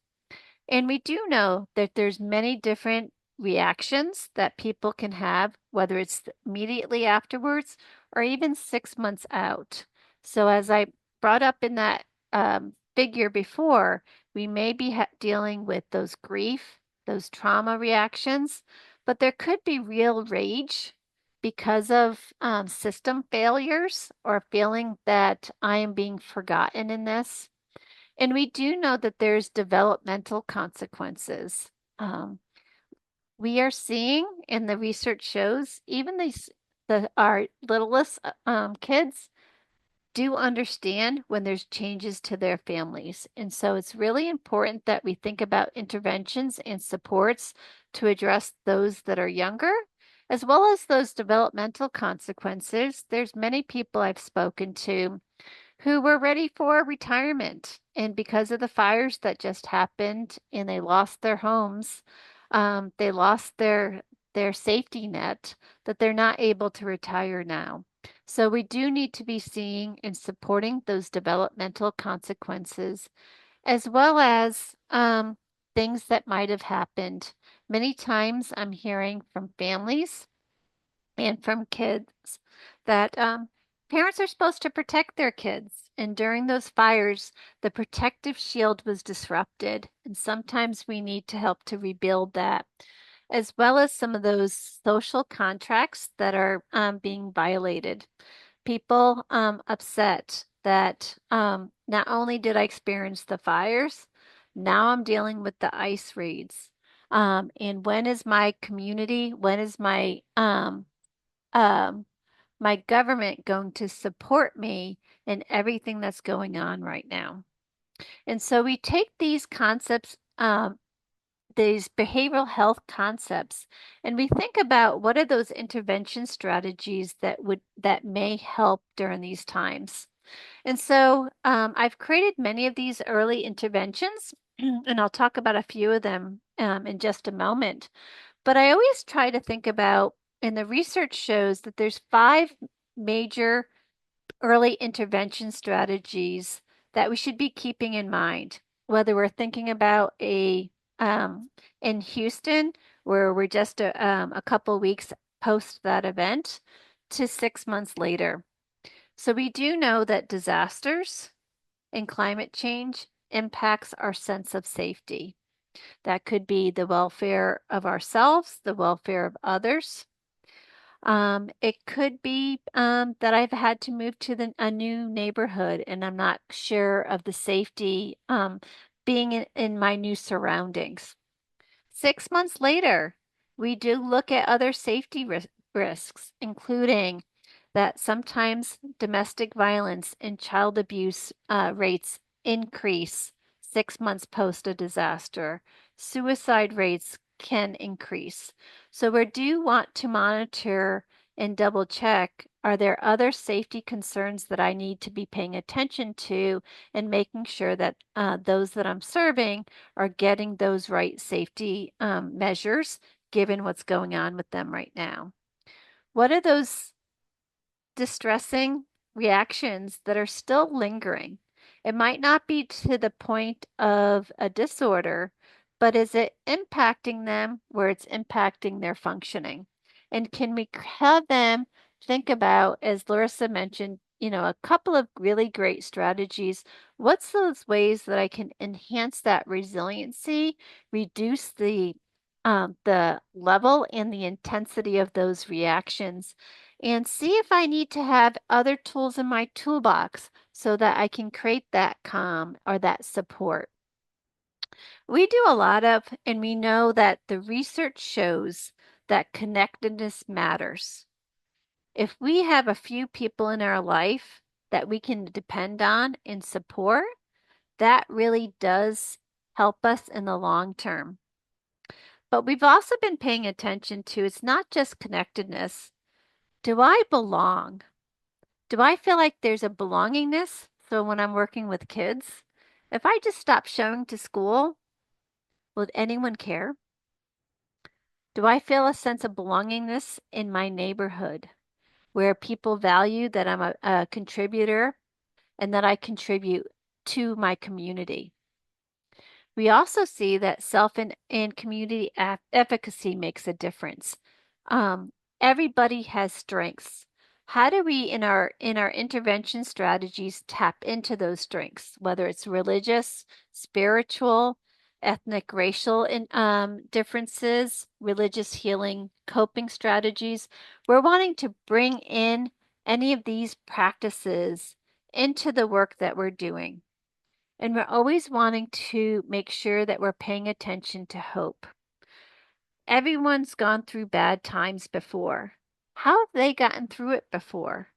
And we do know that there's many different reactions that people can have, whether it's immediately afterwards or even 6 months out. So as I brought up in that figure before, we may be dealing with those grief, those trauma reactions, but there could be real rage because of system failures or feeling that I am being forgotten in this. And we do know that there's developmental consequences. Um, we are seeing, and the research shows, even our littlest kids do understand when there's changes to their families. And so it's really important that we think about interventions and supports to address those that are younger, as well as those developmental consequences. There's many people I've spoken to who were ready for retirement. And because of the fires that just happened and they lost their homes, they lost their safety net that they're not able to retire now. So we do need to be seeing and supporting those developmental consequences, as well as things that might have happened. Many times I'm hearing from families and from kids that parents are supposed to protect their kids. And during those fires, the protective shield was disrupted. And sometimes we need to help to rebuild that, as well as some of those social contracts that are being violated. People upset that not only did I experience the fires, now I'm dealing with the ice raids. And when is my community, when is um, my government going to support me in everything that's going on right now? And so we take these concepts, these behavioral health concepts, and we think about what are those intervention strategies that may help during these times. And so I've created many of these early interventions, and I'll talk about a few of them in just a moment. But I always try to think about, and the research shows that there's 5 major early intervention strategies that we should be keeping in mind, whether we're thinking about in Houston, where we're just a couple weeks post that event, to 6 months later. So we do know that disasters and climate change impacts our sense of safety. That could be the welfare of ourselves, the welfare of others. It could be that I've had to move to a new neighborhood and I'm not sure of the safety being in my new surroundings. 6 months later, we do look at other safety risks, including that sometimes domestic violence and child abuse rates increase 6 months post a disaster. Suicide rates can increase. So we do want to monitor and double check, are there other safety concerns that I need to be paying attention to and making sure that those that I'm serving are getting those right safety measures given what's going on with them right now. What are those distressing reactions that are still lingering? It might not be to the point of a disorder, but is it impacting them where it's impacting their functioning? And can we have them think about, as Larissa mentioned, a couple of really great strategies. What's those ways that I can enhance that resiliency, reduce the level and the intensity of those reactions, and see if I need to have other tools in my toolbox so that I can create that calm or that support. We do a lot of, and we know that the research shows that connectedness matters. If we have a few people in our life that we can depend on and support, that really does help us in the long term. But we've also been paying attention to, it's not just connectedness. Do I belong? Do I feel like there's a belongingness? So when I'm working with kids, if I just stop showing to school, will anyone care? Do I feel a sense of belongingness in my neighborhood where people value that I'm a contributor and that I contribute to my community? We also see that self and community efficacy makes a difference. Um, Everybody has strengths. How do we, in our intervention strategies, tap into those strengths, whether it's religious, spiritual, ethnic, racial differences, religious healing, coping strategies? We're wanting to bring in any of these practices into the work that we're doing. And we're always wanting to make sure that we're paying attention to hope. Everyone's gone through bad times before. How have they gotten through it before?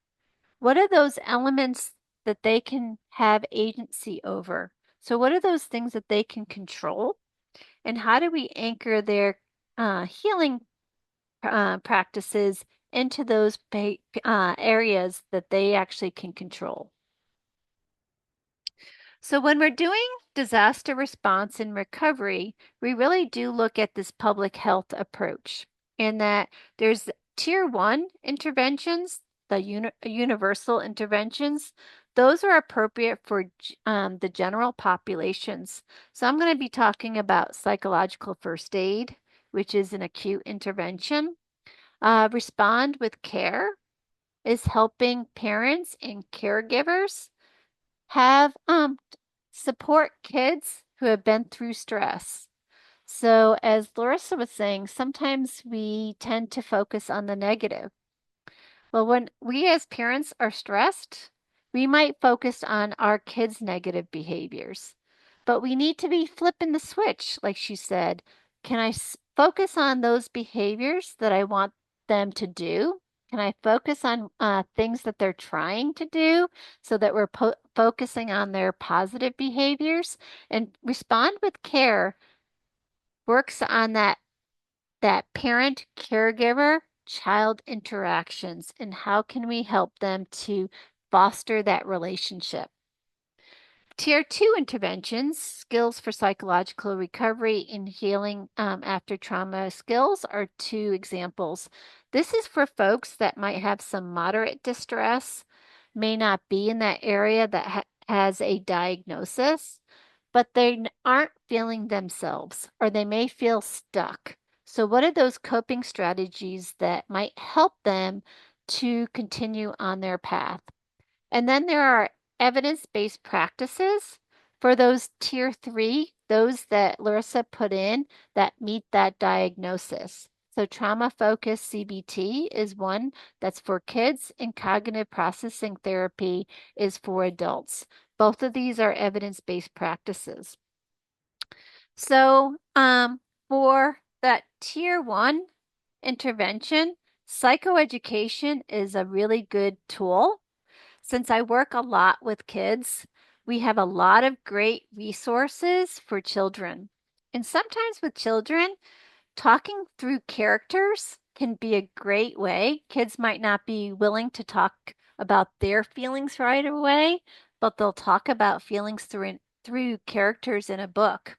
What are those elements that they can have agency over? So, what are those things that they can control? And how do we anchor their healing practices into those areas that they actually can control? So when we're doing disaster response and recovery, we really do look at this public health approach in that there's tier one interventions, the universal interventions. Those are appropriate for the general populations. So I'm going to be talking about psychological first aid, which is an acute intervention. Respond with care is helping parents and caregivers have support kids who have been through stress. So, as Larissa was saying, sometimes we tend to focus on the negative. Well, when we as parents are stressed, we might focus on our kids' negative behaviors. But we need to be flipping the switch, like she said. Can I focus on those behaviors that I want them to do? Can I focus on things that they're trying to do so that we're focusing on their positive behaviors? And respond with care works on that parent caregiver child interactions and how can we help them to foster that relationship. Tier 2 interventions, skills for psychological recovery and healing after trauma skills, are two examples. This is for folks that might have some moderate distress, may not be in that area that has a diagnosis, but they aren't feeling themselves or they may feel stuck. So, what are those coping strategies that might help them to continue on their path? And then there are evidence based practices for those tier 3 those that Larissa put in that meet that diagnosis. So trauma-focused CBT is one that's for kids, and cognitive processing therapy is for adults. Both of these are evidence-based practices. So for that tier 1 intervention, psychoeducation is a really good tool. Since I work a lot with kids, we have a lot of great resources for children. And sometimes with children, talking through characters can be a great way. Kids might not be willing to talk about their feelings right away, but they'll talk about feelings through characters in a book.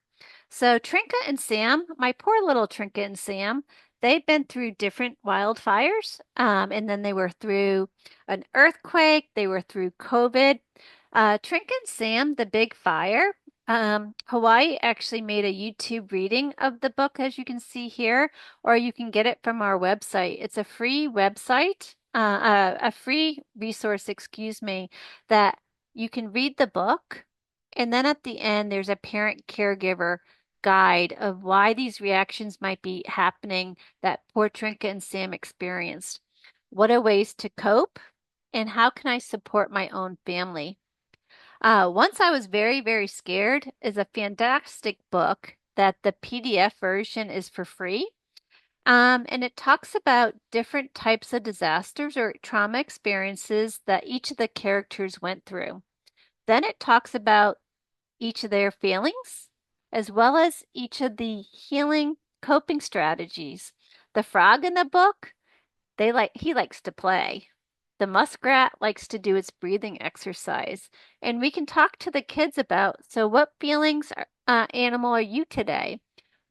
So Trinka and Sam, my poor little Trinka and Sam, they've been through different wildfires, and then they were through an earthquake, they were through COVID. Trinka and Sam, the big fire, Hawaii actually made a YouTube reading of the book, as you can see here, or you can get it from our website. It's a free website, a free resource, excuse me, that you can read the book. And then at the end, there's a parent caregiver guide of why these reactions might be happening that poor Trinka and Sam experienced. What are ways to cope? And how can I support my own family? Once I Was Very, Very Scared is a fantastic book that the PDF version is for free. And it talks about different types of disasters or trauma experiences that each of the characters went through. Then it talks about each of their feelings, as well as each of the healing coping strategies. The frog in the book, he likes to play. The muskrat likes to do its breathing exercise. And we can talk to the kids about, so what feelings animal are you today?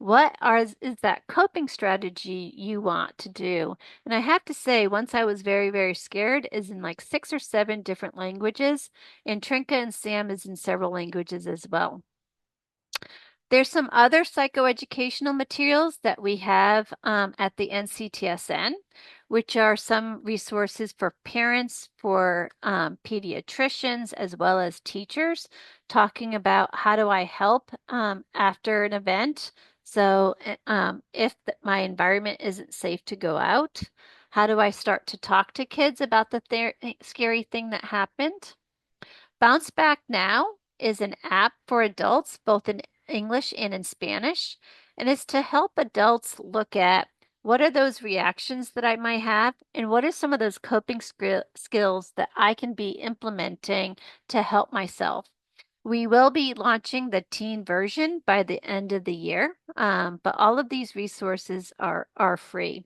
Is that coping strategy you want to do? And I have to say, Once I Was Very, Very Scared is in like 6 or 7 different languages, and Trinka and Sam is in several languages as well. There's some other psychoeducational materials that we have at the NCTSN, which are some resources for parents, for pediatricians, as well as teachers, talking about how do I help after an event. So if my environment isn't safe to go out, how do I start to talk to kids about the scary thing that happened? Bounce Back Now is an app for adults, both in English and in Spanish, and it's to help adults look at what are those reactions that I might have, and what are some of those coping skills that I can be implementing to help myself. We will be launching the teen version by the end of the year, but all of these resources are free.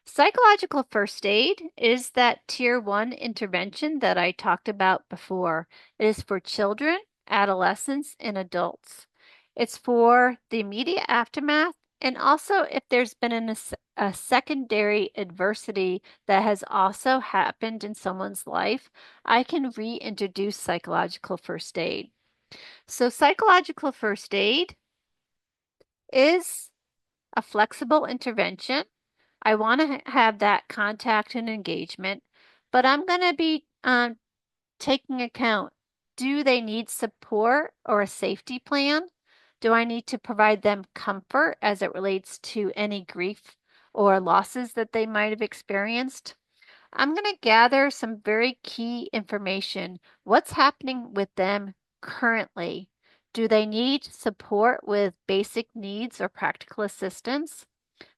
Psychological first aid is that tier 1 intervention that I talked about before. It is for children, adolescents, and adults. It's for the immediate aftermath, and also if there's been a secondary adversity that has also happened in someone's life, I can reintroduce psychological first aid. So psychological first aid is a flexible intervention. I want to have that contact and engagement, but I'm going to be taking account, do they need support or a safety plan? Do I need to provide them comfort as it relates to any grief or losses that they might have experienced? I'm going to gather some very key information. What's happening with them currently? Do they need support with basic needs or practical assistance?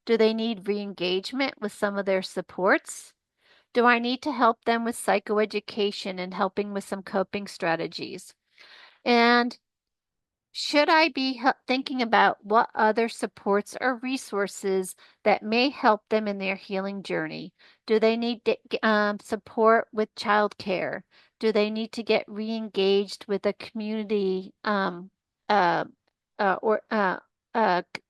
Do they need re-engagement with some of their supports? Do I need to help them with psychoeducation and helping with some coping strategies? And should I be thinking about what other supports or resources that may help them in their healing journey? Do they need support with childcare? Do they need to get re-engaged with a community uh, or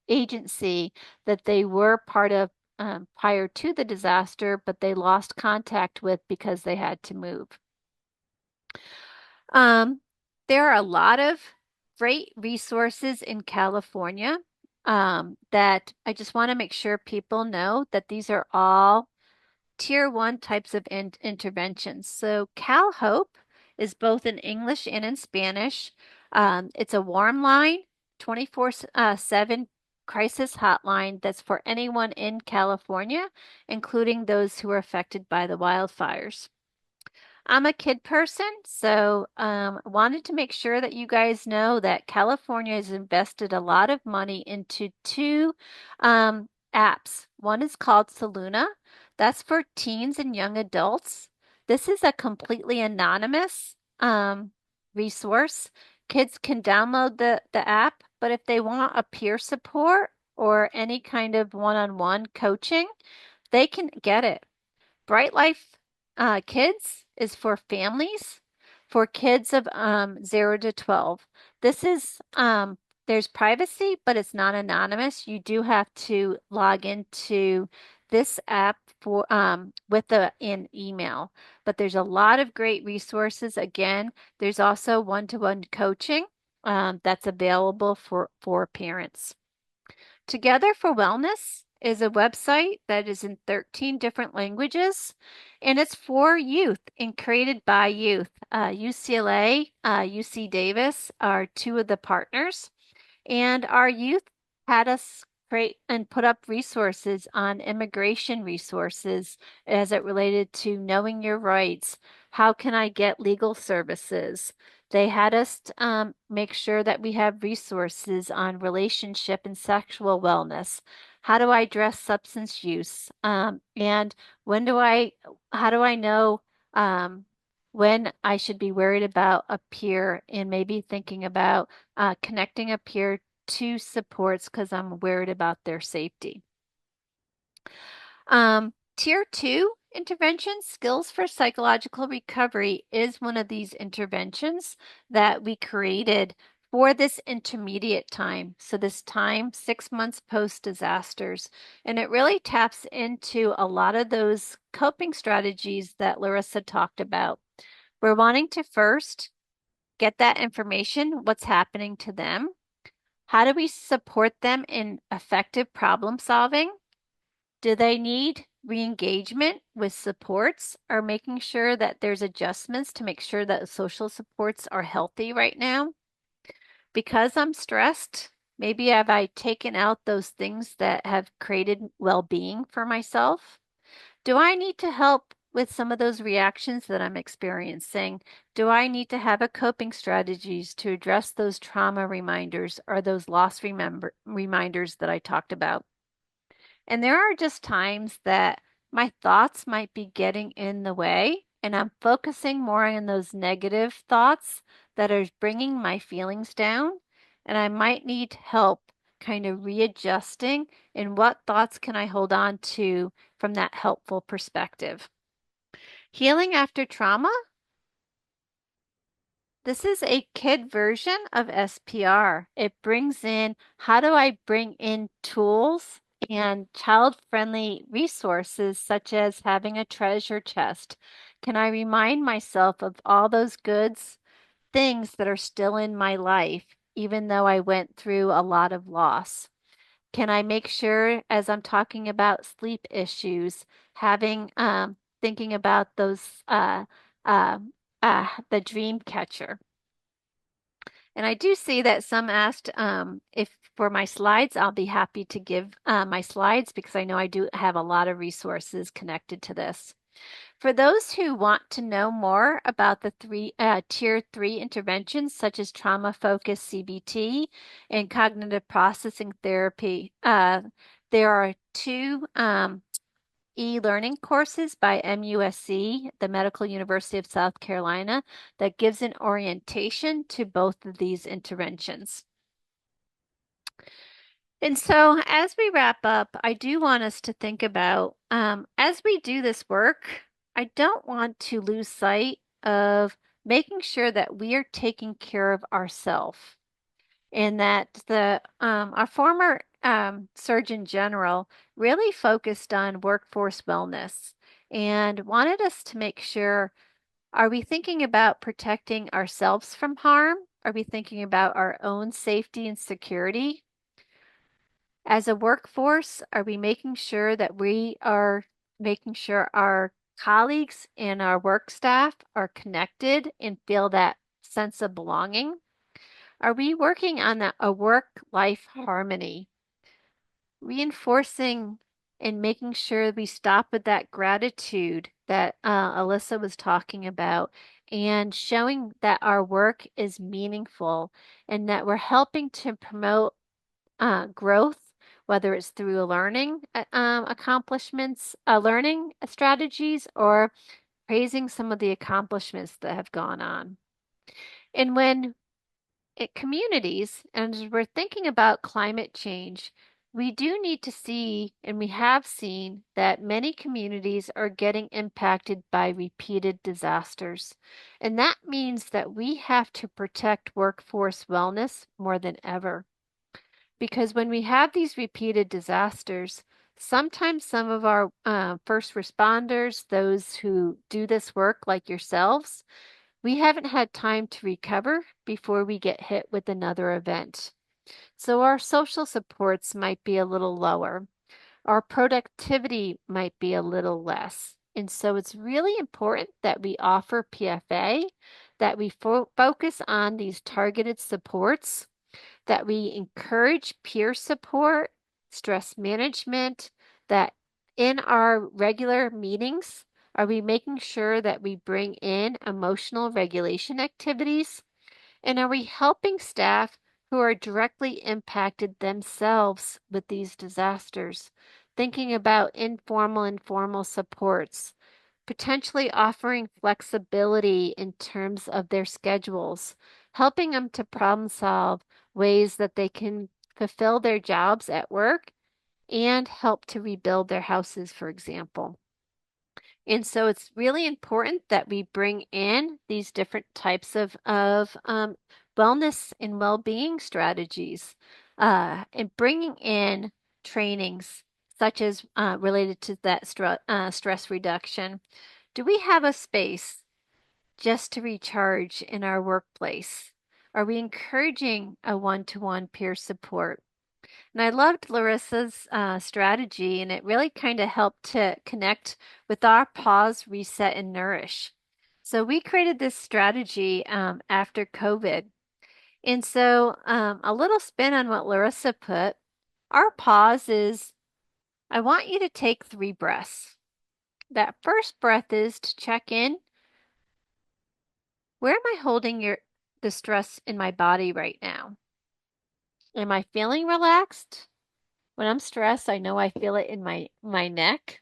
agency that they were part of prior to the disaster, but they lost contact with because they had to move? Um, there are a lot of great resources in California that I just want to make sure people know that these are all tier 1 types of interventions. So Cal Hope is both in English and in Spanish. It's a warm line, 24/7 crisis hotline that's for anyone in California, including those who are affected by the wildfires. I'm a kid person, so wanted to make sure that you guys know that California has invested a lot of money into two apps. One is called Saluna. That's for teens and young adults. This is a completely anonymous resource. Kids can download the app, but if they want a peer support or any kind of one-on-one coaching, they can get it. Bright Life Kids is for families, for kids of 0 to 12. This is, there's privacy, but it's not anonymous. You do have to log into this app for with an email. But there's a lot of great resources. Again, there's also one-to-one coaching that's available for parents. Together for Wellness is a website that is in 13 different languages, and it's for youth and created by youth. UCLA, UC Davis are two of the partners, and our youth had us create and put up resources on immigration resources as it related to knowing your rights. How can I get legal services? They had us make sure that we have resources on relationship and sexual wellness. How do I address substance use? And how do I know when I should be worried about a peer and maybe thinking about connecting a peer to supports because I'm worried about their safety. Tier 2 intervention, skills for psychological recovery, is one of these interventions that we created for this intermediate time. So this time, 6 months post disasters. And it really taps into a lot of those coping strategies that Larissa talked about. We're wanting to first get that information, what's happening to them. How do we support them in effective problem solving? Do they need re-engagement with supports, or making sure that there's adjustments to make sure that social supports are healthy right now? Because I'm stressed, maybe have I taken out those things that have created well-being for myself? Do I need to help with some of those reactions that I'm experiencing? Do I need to have a coping strategies to address those trauma reminders or those loss reminders that I talked about? And there are just times that my thoughts might be getting in the way, and I'm focusing more on those negative thoughts that are bringing my feelings down. And I might need help kind of readjusting in what thoughts can I hold on to from that helpful perspective. Healing after trauma. This is a kid version of SPR. It brings in, how do I bring in tools and child-friendly resources such as having a treasure chest? Can I remind myself of all those things that are still in my life, even though I went through a lot of loss? Can I make sure, as I'm talking about sleep issues, having thinking about those uh, the dream catcher? And I do see that some asked if for my slides, I'll be happy to give my slides because I know I do have a lot of resources connected to this. For those who want to know more about the tier 3 interventions, such as trauma-focused CBT and cognitive processing therapy, there are two e-learning courses by MUSC, the Medical University of South Carolina, that gives an orientation to both of these interventions. And so as we wrap up, I do want us to think about, as we do this work, I don't want to lose sight of making sure that we are taking care of ourselves, and that our former Surgeon General really focused on workforce wellness and wanted us to make sure, are we thinking about protecting ourselves from harm? Are we thinking about our own safety and security? As a workforce, are we making sure that we are making sure our colleagues and our work staff are connected and feel that sense of belonging? Are we working on a work-life harmony? Reinforcing and making sure we stop with that gratitude that Alyssa was talking about, and showing that our work is meaningful and that we're helping to promote growth, whether it's through learning accomplishments, learning strategies, or praising some of the accomplishments that have gone on. And when communities, and as we're thinking about climate change, we do need to see, and we have seen, that many communities are getting impacted by repeated disasters. And that means that we have to protect workforce wellness more than ever. Because when we have these repeated disasters, sometimes some of our first responders, those who do this work like yourselves, we haven't had time to recover before we get hit with another event. So our social supports might be a little lower. Our productivity might be a little less. And so it's really important that we offer PFA, that we focus on these targeted supports, that we encourage peer support, stress management, that in our regular meetings, are we making sure that we bring in emotional regulation activities? And are we helping staff who are directly impacted themselves with these disasters? Thinking about informal and formal supports, potentially offering flexibility in terms of their schedules, helping them to problem solve ways that they can fulfill their jobs at work and help to rebuild their houses, for example. And so it's really important that we bring in these different types of wellness and well-being strategies, and bringing in trainings such as related to that stress reduction. Do we have a space just to recharge in our workplace? Are we encouraging a one-to-one peer support? And I loved Larissa's strategy, and it really kind of helped to connect with our pause, reset, and nourish. So we created this strategy after COVID. And so a little spin on what Larissa put. Our pause is, I want you to take 3 breaths. That first breath is to check in. Where am I holding the stress in my body right now? Am I feeling relaxed? When I'm stressed, I know I feel it in my neck.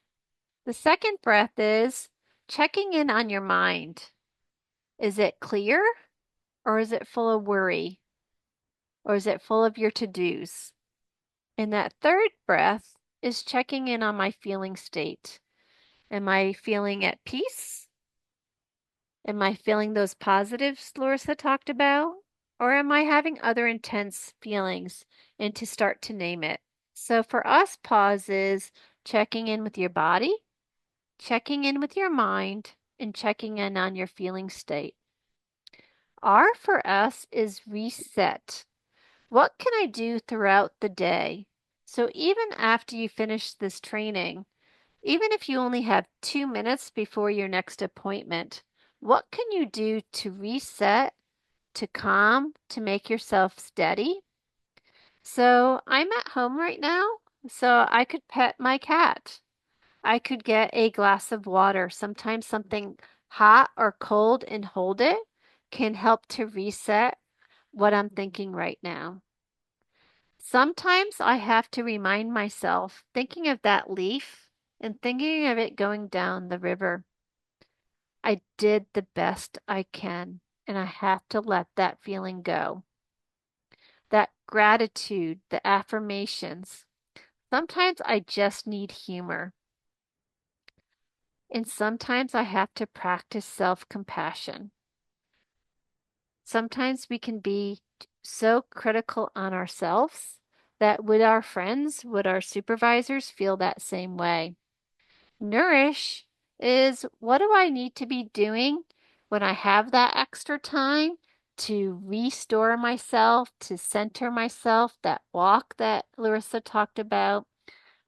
The second breath is checking in on your mind. Is it clear, or is it full of worry? Or is it full of your to-dos? And that third breath is checking in on my feeling state. Am I feeling at peace? Am I feeling those positives Larissa talked about? Or am I having other intense feelings, and to start to name it? So for us, pause is checking in with your body, checking in with your mind, and checking in on your feeling state. R for us is reset. What can I do throughout the day? So even after you finish this training, even if you only have 2 minutes before your next appointment, what can you do to reset, to calm, to make yourself steady? So I'm at home right now, so I could pet my cat. I could get a glass of water. Sometimes something hot or cold and hold it can help to reset what I'm thinking right now. Sometimes I have to remind myself, thinking of that leaf and thinking of it going down the river. I did the best I can, and I have to let that feeling go. That gratitude, the affirmations. Sometimes I just need humor. And sometimes I have to practice self-compassion. Sometimes we can be so critical on ourselves that would our friends, would our supervisors feel that same way? Nourish is, what do I need to be doing when I have that extra time to restore myself, to center myself, that walk that Larissa talked about?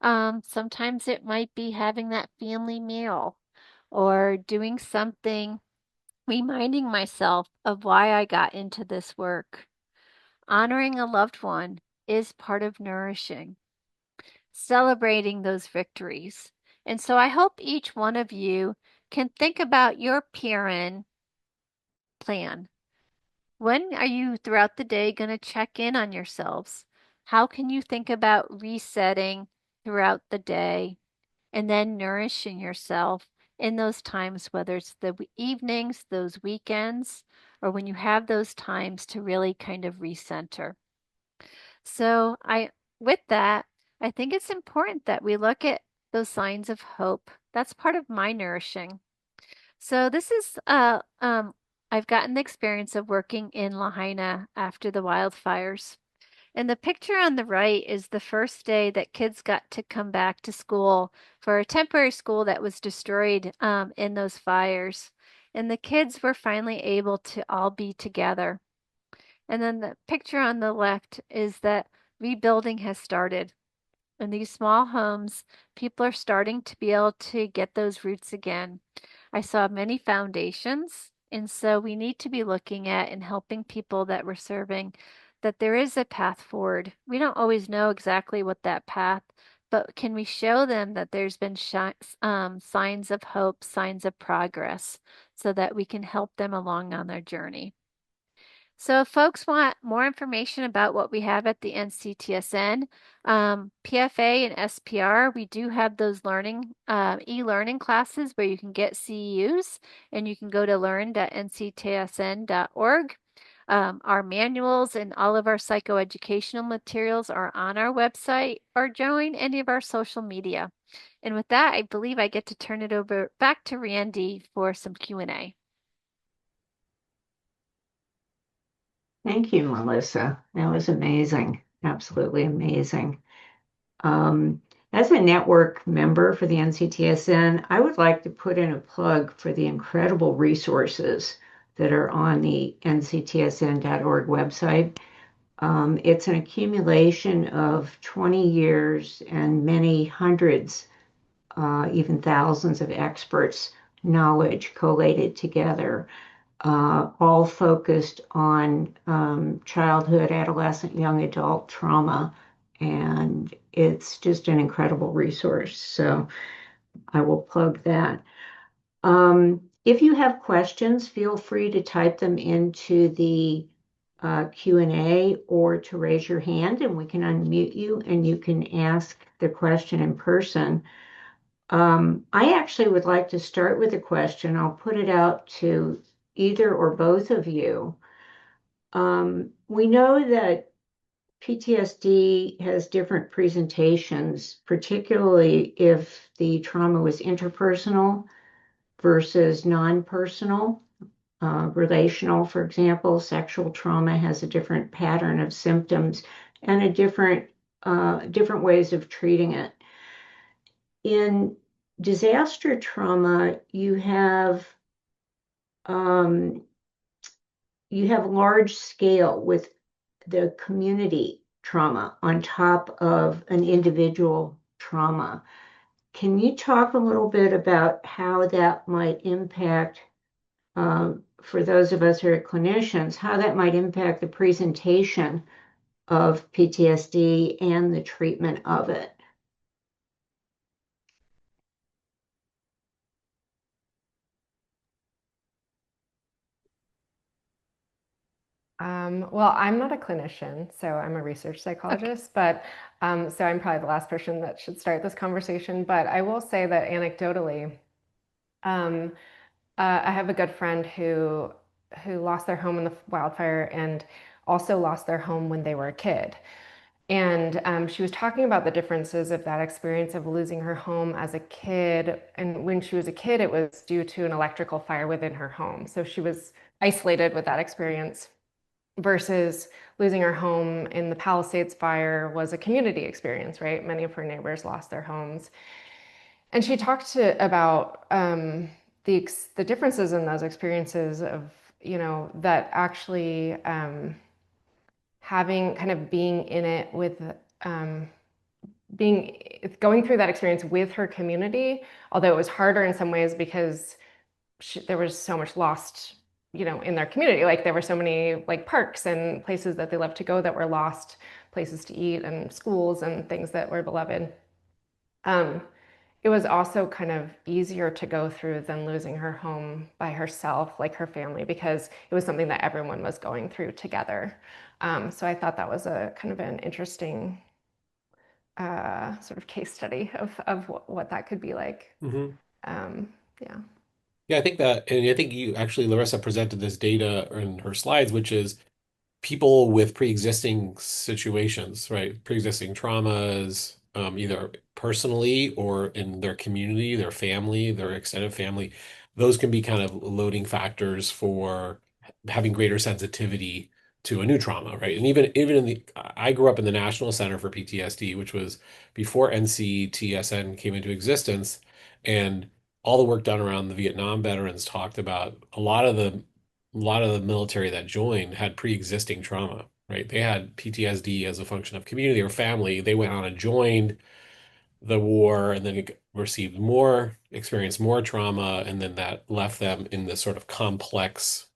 Sometimes it might be having that family meal or doing something, reminding myself of why I got into this work. Honoring a loved one is part of nourishing, celebrating those victories. And so I hope each one of you can think about your PRN plan. When are you throughout the day going to check in on yourselves? How can you think about resetting throughout the day and then nourishing yourself in those times, whether it's the evenings, those weekends, or when you have those times to really kind of recenter? So with that, I think it's important that we look at those signs of hope. That's part of my nourishing. So this is I've gotten the experience of working in Lahaina after the wildfires. And the picture on the right is the first day that kids got to come back to school for a temporary school that was destroyed in those fires. And the kids were finally able to all be together. And then the picture on the left is that rebuilding has started. In these small homes, people are starting to be able to get those roots again. I saw many foundations, and so we need to be looking at and helping people that we're serving that there is a path forward. We don't always know exactly what that path, but can we show them that there's been signs of hope, signs of progress, so that we can help them along on their journey? So if folks want more information about what we have at the NCTSN, PFA and SPR, we do have those e-learning classes where you can get CEUs, and you can go to learn.nctsn.org. Our manuals and all of our psychoeducational materials are on our website, or join any of our social media. And with that, I believe I get to turn it over back to Randy for some Q&A. Thank you, Melissa. That was amazing. Absolutely amazing. As a network member for the NCTSN, I would like to put in a plug for the incredible resources that are on the nctsn.org website. It's an accumulation of 20 years and many hundreds, even thousands of experts' knowledge collated together, all focused on childhood, adolescent, young adult trauma. And it's just an incredible resource. So I will plug that. If you have questions, feel free to type them into the Q&A or to raise your hand and we can unmute you and you can ask the question in person. I actually would like to start with a question. I'll put it out to either or both of you. We know that PTSD has different presentations, particularly if the trauma was interpersonal versus non-personal. Relational, for example, sexual trauma has a different pattern of symptoms and a different ways of treating it. In disaster trauma, you have large scale with the community trauma on top of an individual trauma. Can you talk a little bit about how that might impact, for those of us who are clinicians, how that might impact the presentation of PTSD and the treatment of it? Well, I'm not a clinician, so I'm a research psychologist, but so I'm probably the last person that should start this conversation. But I will say that anecdotally, I have a good friend who lost their home in the wildfire and also lost their home when they were a kid. And she was talking about the differences of that experience of losing her home as a kid. And when she was a kid, it was due to an electrical fire within her home. So she was isolated with that experience versus losing her home in the Palisades fire was a community experience, right? Many of her neighbors lost their homes. And she talked about the differences in those experiences of, that actually having kind of being in it with going through that experience with her community, although it was harder in some ways because there was so much lost in their community. Like there were so many like parks and places that they loved to go that were lost, places to eat and schools and things that were beloved. Um, it was also kind of easier to go through than losing her home by herself, like her family, because it was something that everyone was going through together. So I thought that was a kind of an interesting sort of case study of what that could be like. Hmm. Um, yeah. Yeah, I think that, and I think you actually, Larissa presented this data in her slides, which is people with pre-existing situations, right? Pre-existing traumas, either personally or in their community, their family, their extended family. Those can be kind of loading factors for having greater sensitivity to a new trauma, right? And even in the, I grew up in the National Center for PTSD, which was before NCTSN came into existence, and all the work done around the Vietnam veterans talked about a lot of the military that joined had pre-existing trauma, right? They had PTSD as a function of community or family. They went on and joined the war and then experienced more trauma, and then that left them in this sort of complex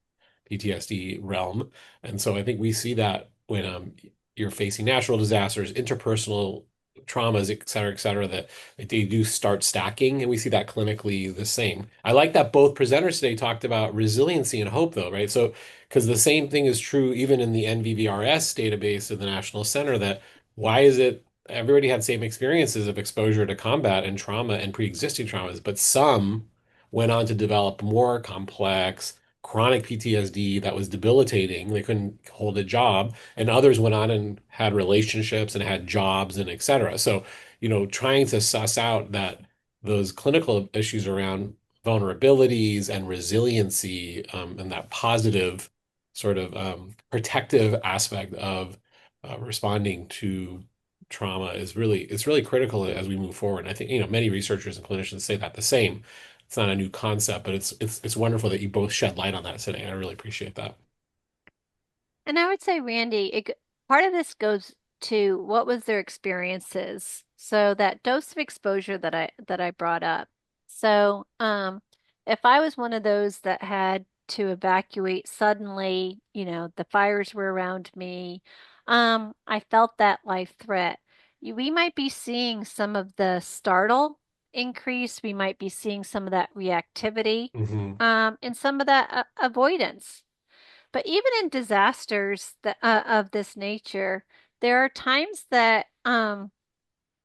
PTSD realm. And so I think we see that when you're facing natural disasters, interpersonal traumas, et cetera, that they do start stacking. And we see that clinically the same. I like that both presenters today talked about resiliency and hope, though, right? So, because the same thing is true even in the NVVRS database of the National Center, that why is it everybody had same experiences of exposure to combat and trauma and pre-existing traumas, but some went on to develop more complex chronic PTSD that was debilitating. They couldn't hold a job, and others went on and had relationships and had jobs and et cetera. So, trying to suss out that those clinical issues around vulnerabilities and resiliency, and that positive sort of protective aspect of responding to trauma it's really critical as we move forward. And I think, many researchers and clinicians say that the same. It's not a new concept, but it's wonderful that you both shed light on that today. I really appreciate that. And I would say, Randy, part of this goes to what was their experiences. So that dose of exposure that I brought up. So, if I was one of those that had to evacuate suddenly, the fires were around me, I felt that life threat. We might be seeing some of the startle increase. We might be seeing some of that reactivity, Hmm. and some of that avoidance. But even in disasters of this nature, there are times that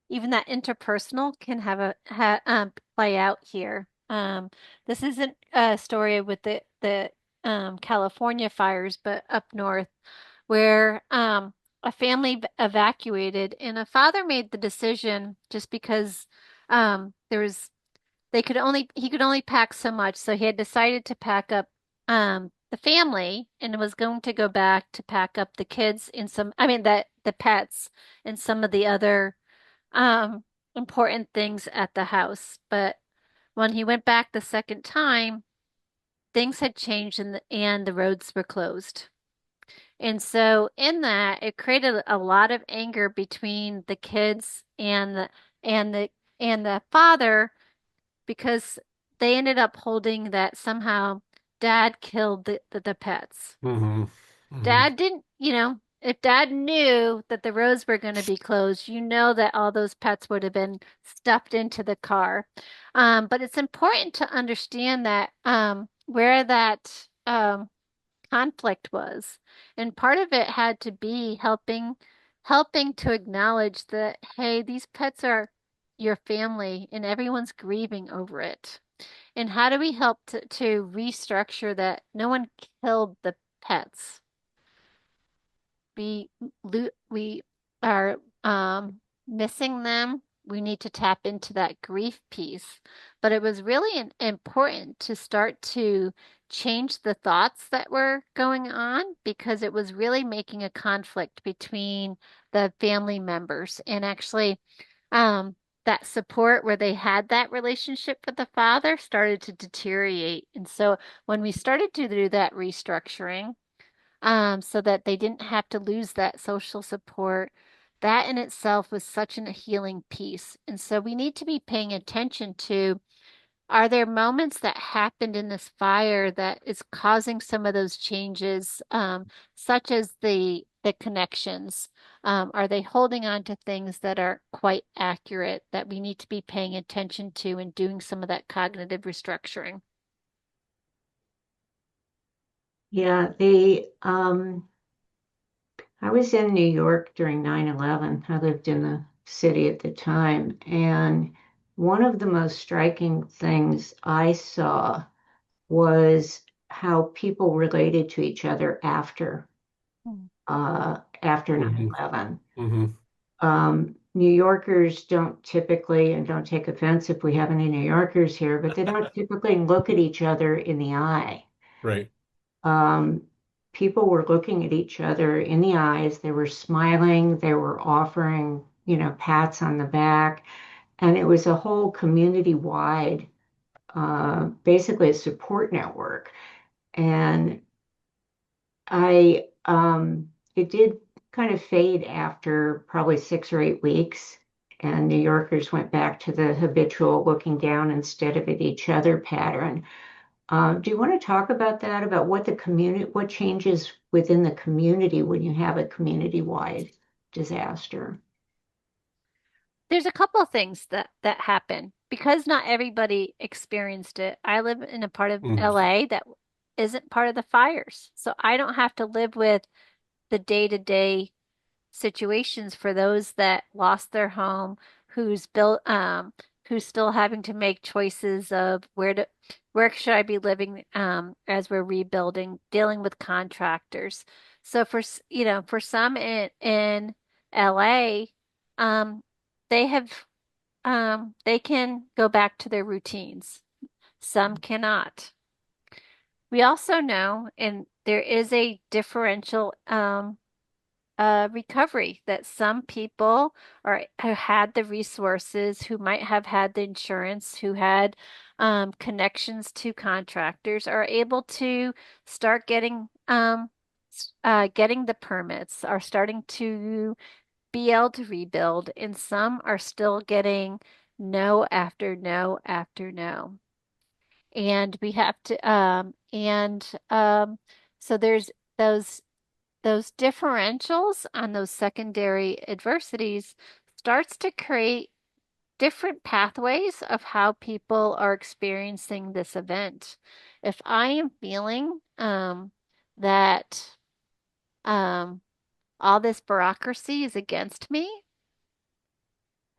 even that interpersonal can have play out here. This isn't a story with the California fires, but up north where a family evacuated, and a father made the decision just because there was he could only pack so much, so he had decided to pack up the family and was going to go back to pack up the kids and the pets and some of the other um important things at the house. But when he went back the second time, things had changed and the roads were closed. And so in that, it created a lot of anger between the kids and the and the father, because they ended up holding that somehow dad killed the pets. Hmm. Hmm. Dad didn't, if dad knew that the roads were going to be closed, that all those pets would have been stuffed into the car. But it's important to understand that where that conflict was. And part of it had to be helping to acknowledge that, hey, these pets are your family and everyone's grieving over it. And how do we help to restructure that no one killed the pets? We are missing them. We need to tap into that grief piece. But it was really important to start to change the thoughts that were going on, because it was really making a conflict between the family members. And actually, that support where they had that relationship with the father started to deteriorate. And so when we started to do that restructuring, so that they didn't have to lose that social support, that in itself was such a healing piece. And so we need to be paying attention to Are there moments that happened in this fire that is causing some of those changes, such as the connections? Are they holding on to things that are quite accurate that we need to be paying attention to and doing some of that cognitive restructuring? Yeah, I was in New York during 9/11. I lived in the city at the time, and one of the most striking things I saw was how people related to each other after Hmm. 9/11. Hmm. New Yorkers don't typically, and don't take offense if we have any New Yorkers here, but they don't typically look at each other in the eye. Right. Um, People were looking at each other in the eyes. They were smiling. They were offering, pats on the back. And it was a whole community-wide, basically a support network. And it did kind of fade after probably 6 or 8 weeks. And New Yorkers went back to the habitual looking down instead of at each other pattern. Do you want to talk about that, about what the community, what changes within the community when you have a community-wide disaster? There's a couple of things that happen because not everybody experienced it. I live in a part of Mm. LA that isn't part of the fires, so I don't have to live with the day-to-day situations for those that lost their home, who's still having to make choices of where should I be living as we're rebuilding, dealing with contractors. So for some in LA, um, they have they can go back to their routines. Some cannot. We also know, and there is a differential recovery that some people are who had the resources, who might have had the insurance, who had connections to contractors, are able to start getting the permits, are starting to be able to rebuild, and some are still getting no after no after no. And we have to and so there's those those differentials on those secondary adversities starts to create different pathways of how people are experiencing this event. If I am feeling that um, all this bureaucracy is against me,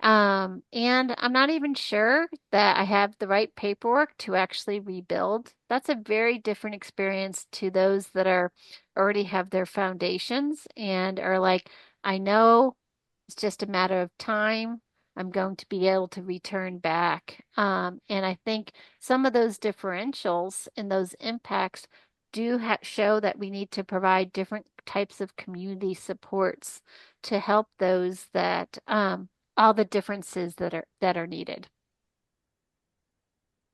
and I'm not even sure that I have the right paperwork to actually rebuild. That's a very different experience to those that are already have their foundations and are like, I know it's just a matter of time. I'm going to be able to return back. And I think some of those differentials and those impacts do show that we need to provide different types of community supports to help those that all the differences that are needed.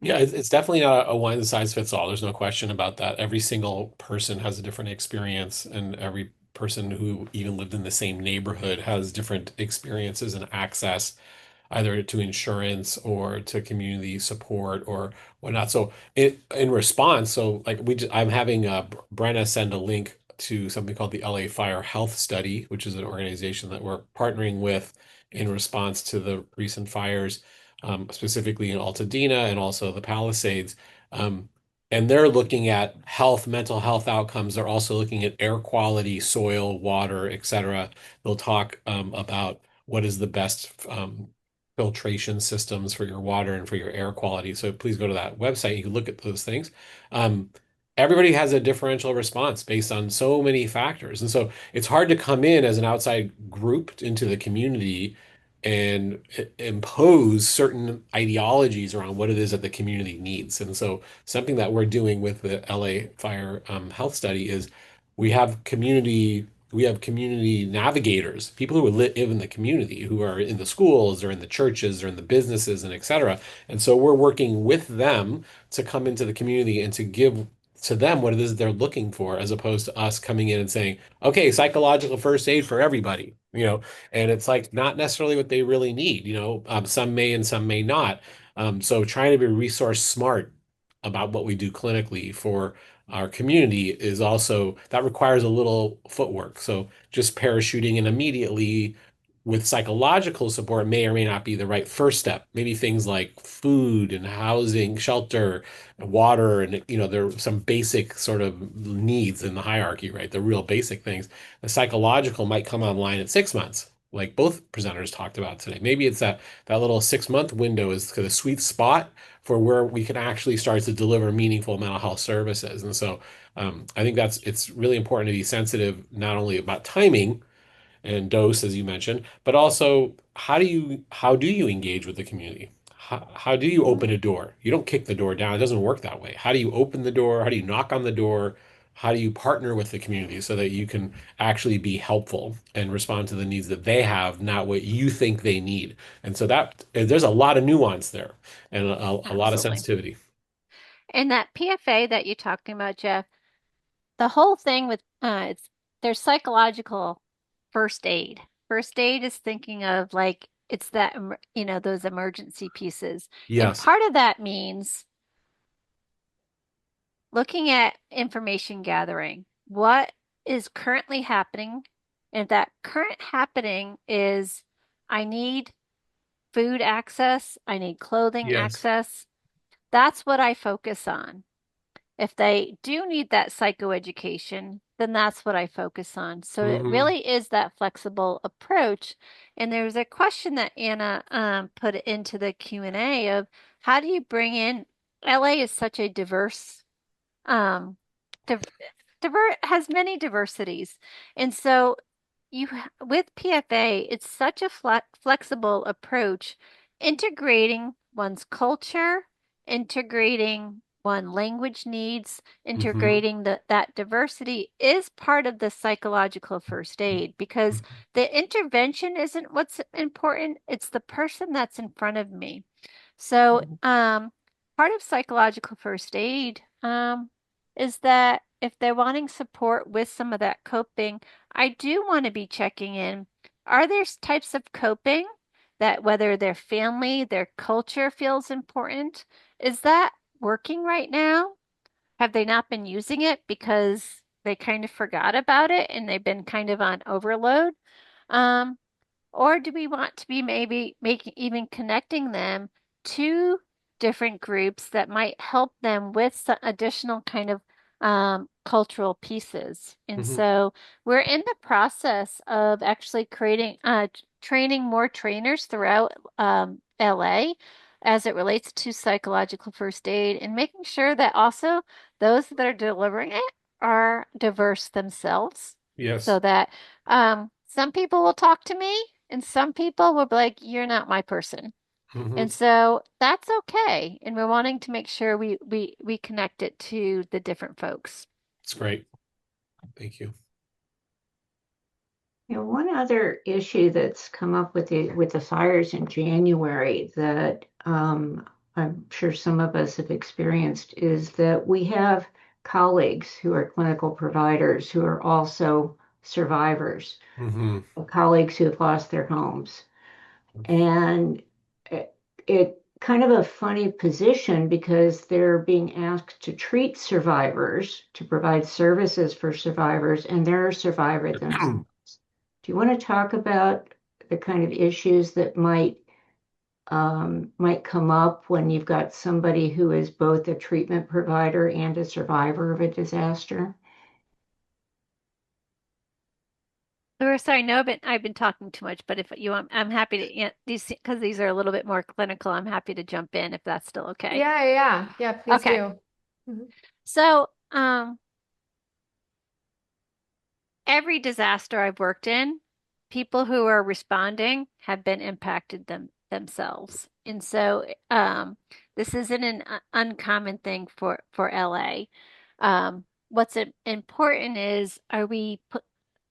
Yeah, it's definitely not a one size fits all. There's no question about that. Every single person has a different experience, and every person who even lived in the same neighborhood has different experiences and access either to insurance or to community support or whatnot. So in response, so like I'm having Brenna send a link to something called the LA Fire Health Study, which is an organization that we're partnering with in response to the recent fires, specifically in Altadena and also the Palisades. Um, and they're looking at health, mental health outcomes. They're also looking at air quality, soil, water, et cetera. They'll talk about what is the best filtration systems for your water and for your air quality. So please go to that website. You can look at those things. Um, Everybody has a differential response based on so many factors. And so it's hard to come in as an outside group into the community and impose certain ideologies around what it is that the community needs. And so something that we're doing with the LA Fire Health Study is we have community we have community navigators, people who live in the community, who are in the schools or in the churches or in the businesses and et cetera. And so we're working with them to come into the community and to give to them what it is they're looking for, as opposed to us coming in and saying, okay, psychological first aid for everybody, and it's like not necessarily what they really need. Some may and some may not. So trying to be resource smart about what we do clinically for our community is also that requires a little footwork. So just parachuting in immediately with psychological support may or may not be the right first step. Maybe things like food and housing, shelter, water, and there are some basic sort of needs in the hierarchy, right? The real basic things. The psychological might come online at 6 months, like both presenters talked about today. Maybe it's that little 6 month window is the sweet spot for where we can actually start to deliver meaningful mental health services. And so I think it's really important to be sensitive not only about timing and dose, as you mentioned, but also how do you engage with the community? How do you open a door? You don't kick the door down. It doesn't work that way. How do you open the door? How do you knock on the door? How do you partner with the community so that you can actually be helpful and respond to the needs that they have, not what you think they need? And so that there's a lot of nuance there and a lot of Absolutely. sensitivity. And that PFA that you're talking about, Jeff, the whole thing with it's there's psychological first aid. First aid is thinking of like it's that those emergency pieces. And Yes. part of that means looking at information gathering. What is currently happening? And if that current happening is I need food access, I need clothing Yes. access, that's what I focus on. If they do need that psychoeducation, then that's what I focus on. So it Hmm. really is that flexible approach. And there's a question that Anna put into the Q&A of how do you bring in LA is such a diverse um div has many diversities. And so with PFA, it's such a flexible approach, integrating one's culture, integrating one language needs, Hmm. integrating that diversity is part of the psychological first aid because the intervention isn't what's important, it's the person that's in front of me. So, part of psychological first aid, is that if they're wanting support with some of that coping, I do want to be checking in. Are there types of coping that whether their family, their culture feels important? Is that working right now? Have they not been using it because they kind of forgot about it and they've been kind of on overload? Um, or do we want to be maybe making even connecting them to different groups that might help them with some additional kind of cultural pieces? And Hmm. so we're in the process of actually creating, training more trainers throughout LA as it relates to psychological first aid and making sure that also those that are delivering it are diverse themselves so Yes. that some people will talk to me and some people will be like, you're not my person. Hmm. And so that's okay. And we're wanting to make sure we connect it to the different folks. It's great. Thank you. One other issue that's come up with the fires in January that I'm sure some of us have experienced is that we have colleagues who are clinical providers who are also survivors, Hmm. colleagues who have lost their homes. And it kind of a funny position because they're being asked to treat survivors, to provide services for survivors, and they're a survivor themselves. Do you want to talk about the kind of issues that might come up when you've got somebody who is both a treatment provider and a survivor of a disaster? Larissa, I know I've been talking too much, but if you want, I'm happy to these because these are a little bit more clinical. I'm happy to jump in if that's still okay. Yeah, please Okay. do. Mhm. So, every disaster I've worked in, people who are responding have been impacted themselves. And so this isn't an uncommon thing for LA. What's important is are we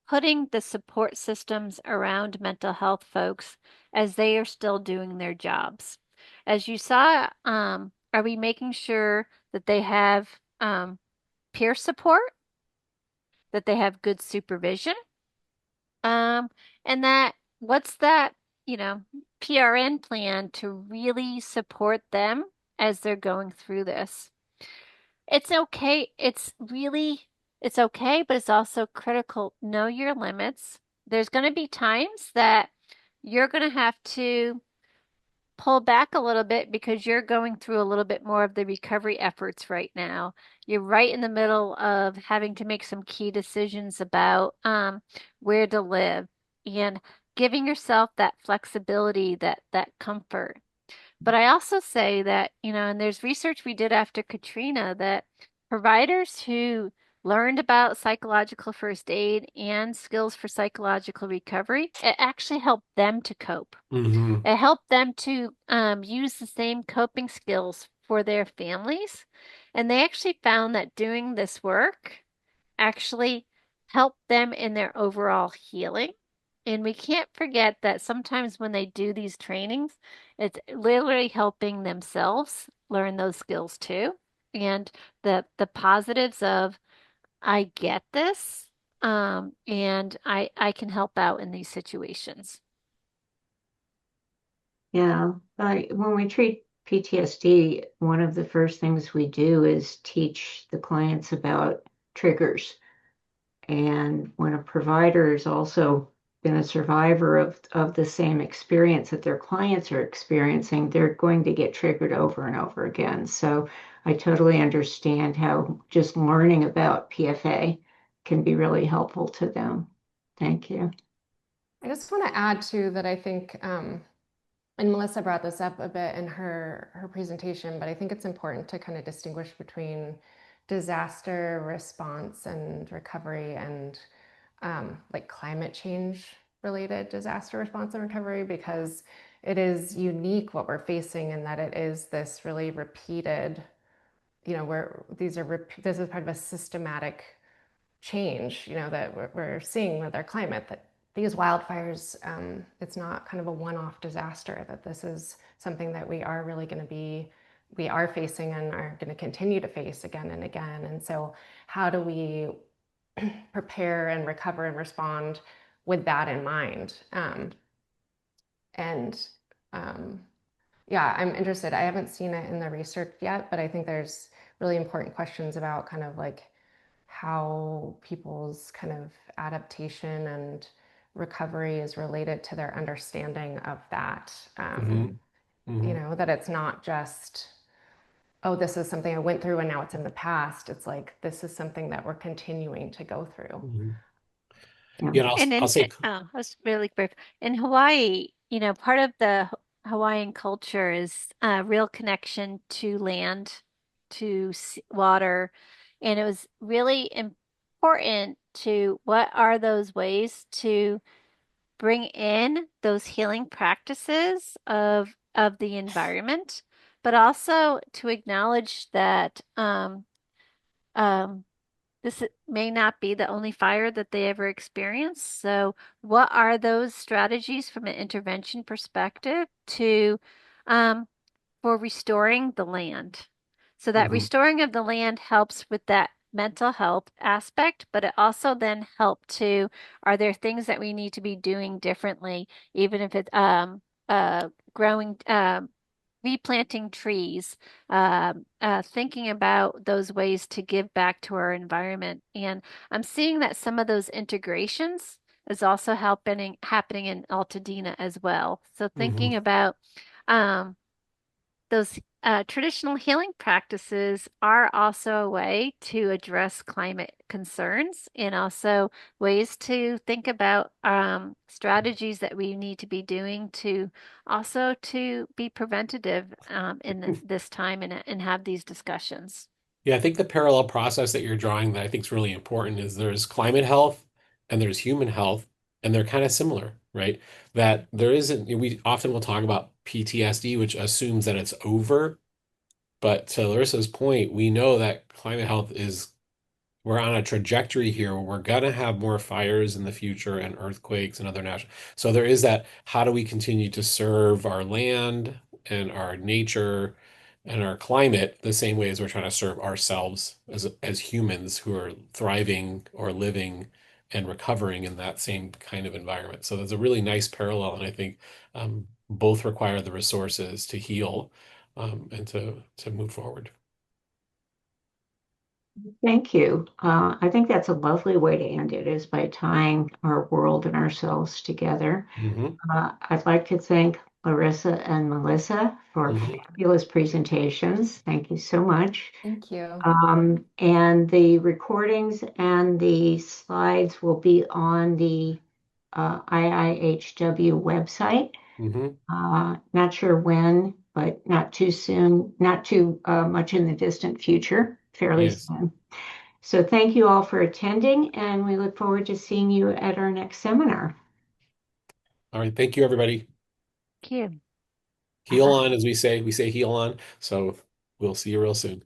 putting the support systems around mental health folks as they are still doing their jobs? As you saw, are we making sure that they have peer support, that they have good supervision? Um, and that what's that? PRN plan to really support them as they're going through this. It's okay. It's okay, but it's also critical. Know your limits. There's going to be times that you're going to have to pull back a little bit because you're going through a little bit more of the recovery efforts right now. You're right in the middle of having to make some key decisions about where to live and giving yourself that flexibility, that comfort. But I also say that, and there's research we did after Katrina that providers who learned about psychological first aid and skills for psychological recovery, it actually helped them to cope. Hmm. It helped them to use the same coping skills for their families. And they actually found that doing this work actually helped them in their overall healing. And we can't forget that sometimes when they do these trainings, it's literally helping themselves learn those skills too. And the positives of I get this, and I can help out in these situations. Yeah, when we treat PTSD, one of the first things we do is teach the clients about triggers. And when a provider has also been a survivor of the same experience that their clients are experiencing, they're going to get triggered over and over again. So I totally understand how just learning about PFA can be really helpful to them. Thank you. I just want to add too that I think, and Melissa brought this up a bit in her presentation, but I think it's important to kind of distinguish between disaster response and recovery and like climate change related disaster response and recovery, because it is unique what we're facing in that it is this really repeated, where this is part of a systematic change, that we're seeing with our climate, that these wildfires, it's not kind of a one-off disaster, that this is something that we are really going to be, we are facing and are going to continue to face again and again. And so how do we prepare and recover and respond with that in mind? And yeah, I'm interested. I haven't seen it in the research yet, but I think there's really important questions about kind of like how people's kind of adaptation and recovery is related to their understanding of that. Hmm. Hmm. That it's not just, oh, this is something I went through and now it's in the past. It's like, this is something that we're continuing to go through. Hmm. Yeah. Yeah, and And I'll say, I was really brief. In Hawaii, part of the Hawaiian culture is a real connection to land, to water, and it was really important to what are those ways to bring in those healing practices of the environment, but also to acknowledge that um, may not be the only fire that they ever experience. So, what are those strategies from an intervention perspective to for restoring the land? So that mhm. restoring of the land helps with that mental health aspect, but it also then help to, are there things that we need to be doing differently, even if it's growing replanting trees, thinking about those ways to give back to our environment. And I'm seeing that some of those integrations is also happening in Altadena as well. So Hmm. thinking about um, those traditional healing practices are also a way to address climate concerns and also ways to think about strategies that we need to be doing to also to be preventative in this time and have these discussions. Yeah, I think the parallel process that you're drawing that I think is really important is there's climate health and there's human health, and they're kind of similar, right? That there isn't, we often will talk about PTSD, which assumes that it's over. But to Larissa's point, we know that climate health is we're on a trajectory here where we're gonna have more fires in the future and earthquakes and other natural. So there is that, how do we continue to serve our land and our nature and our climate the same way as we're trying to serve ourselves as humans who are thriving or living and recovering in that same kind of environment. So there's a really nice parallel, and I think both require the resources to heal and to move forward. Thank you. I think that's a lovely way to end it, is by tying our world and ourselves together. Hmm. I'd like to thank Larissa and Melissa for Hmm. fabulous presentations. Thank you so much. Thank you. And the recordings and the slides will be on the IIHW website. Hmm. Not sure when, but not too soon, not too much in the distant future, fairly Yes. soon. So thank you all for attending, and we look forward to seeing you at our next seminar. All right. Thank you, everybody. Thank you. Heal on, as we say. We say heal on. So we'll see you real soon.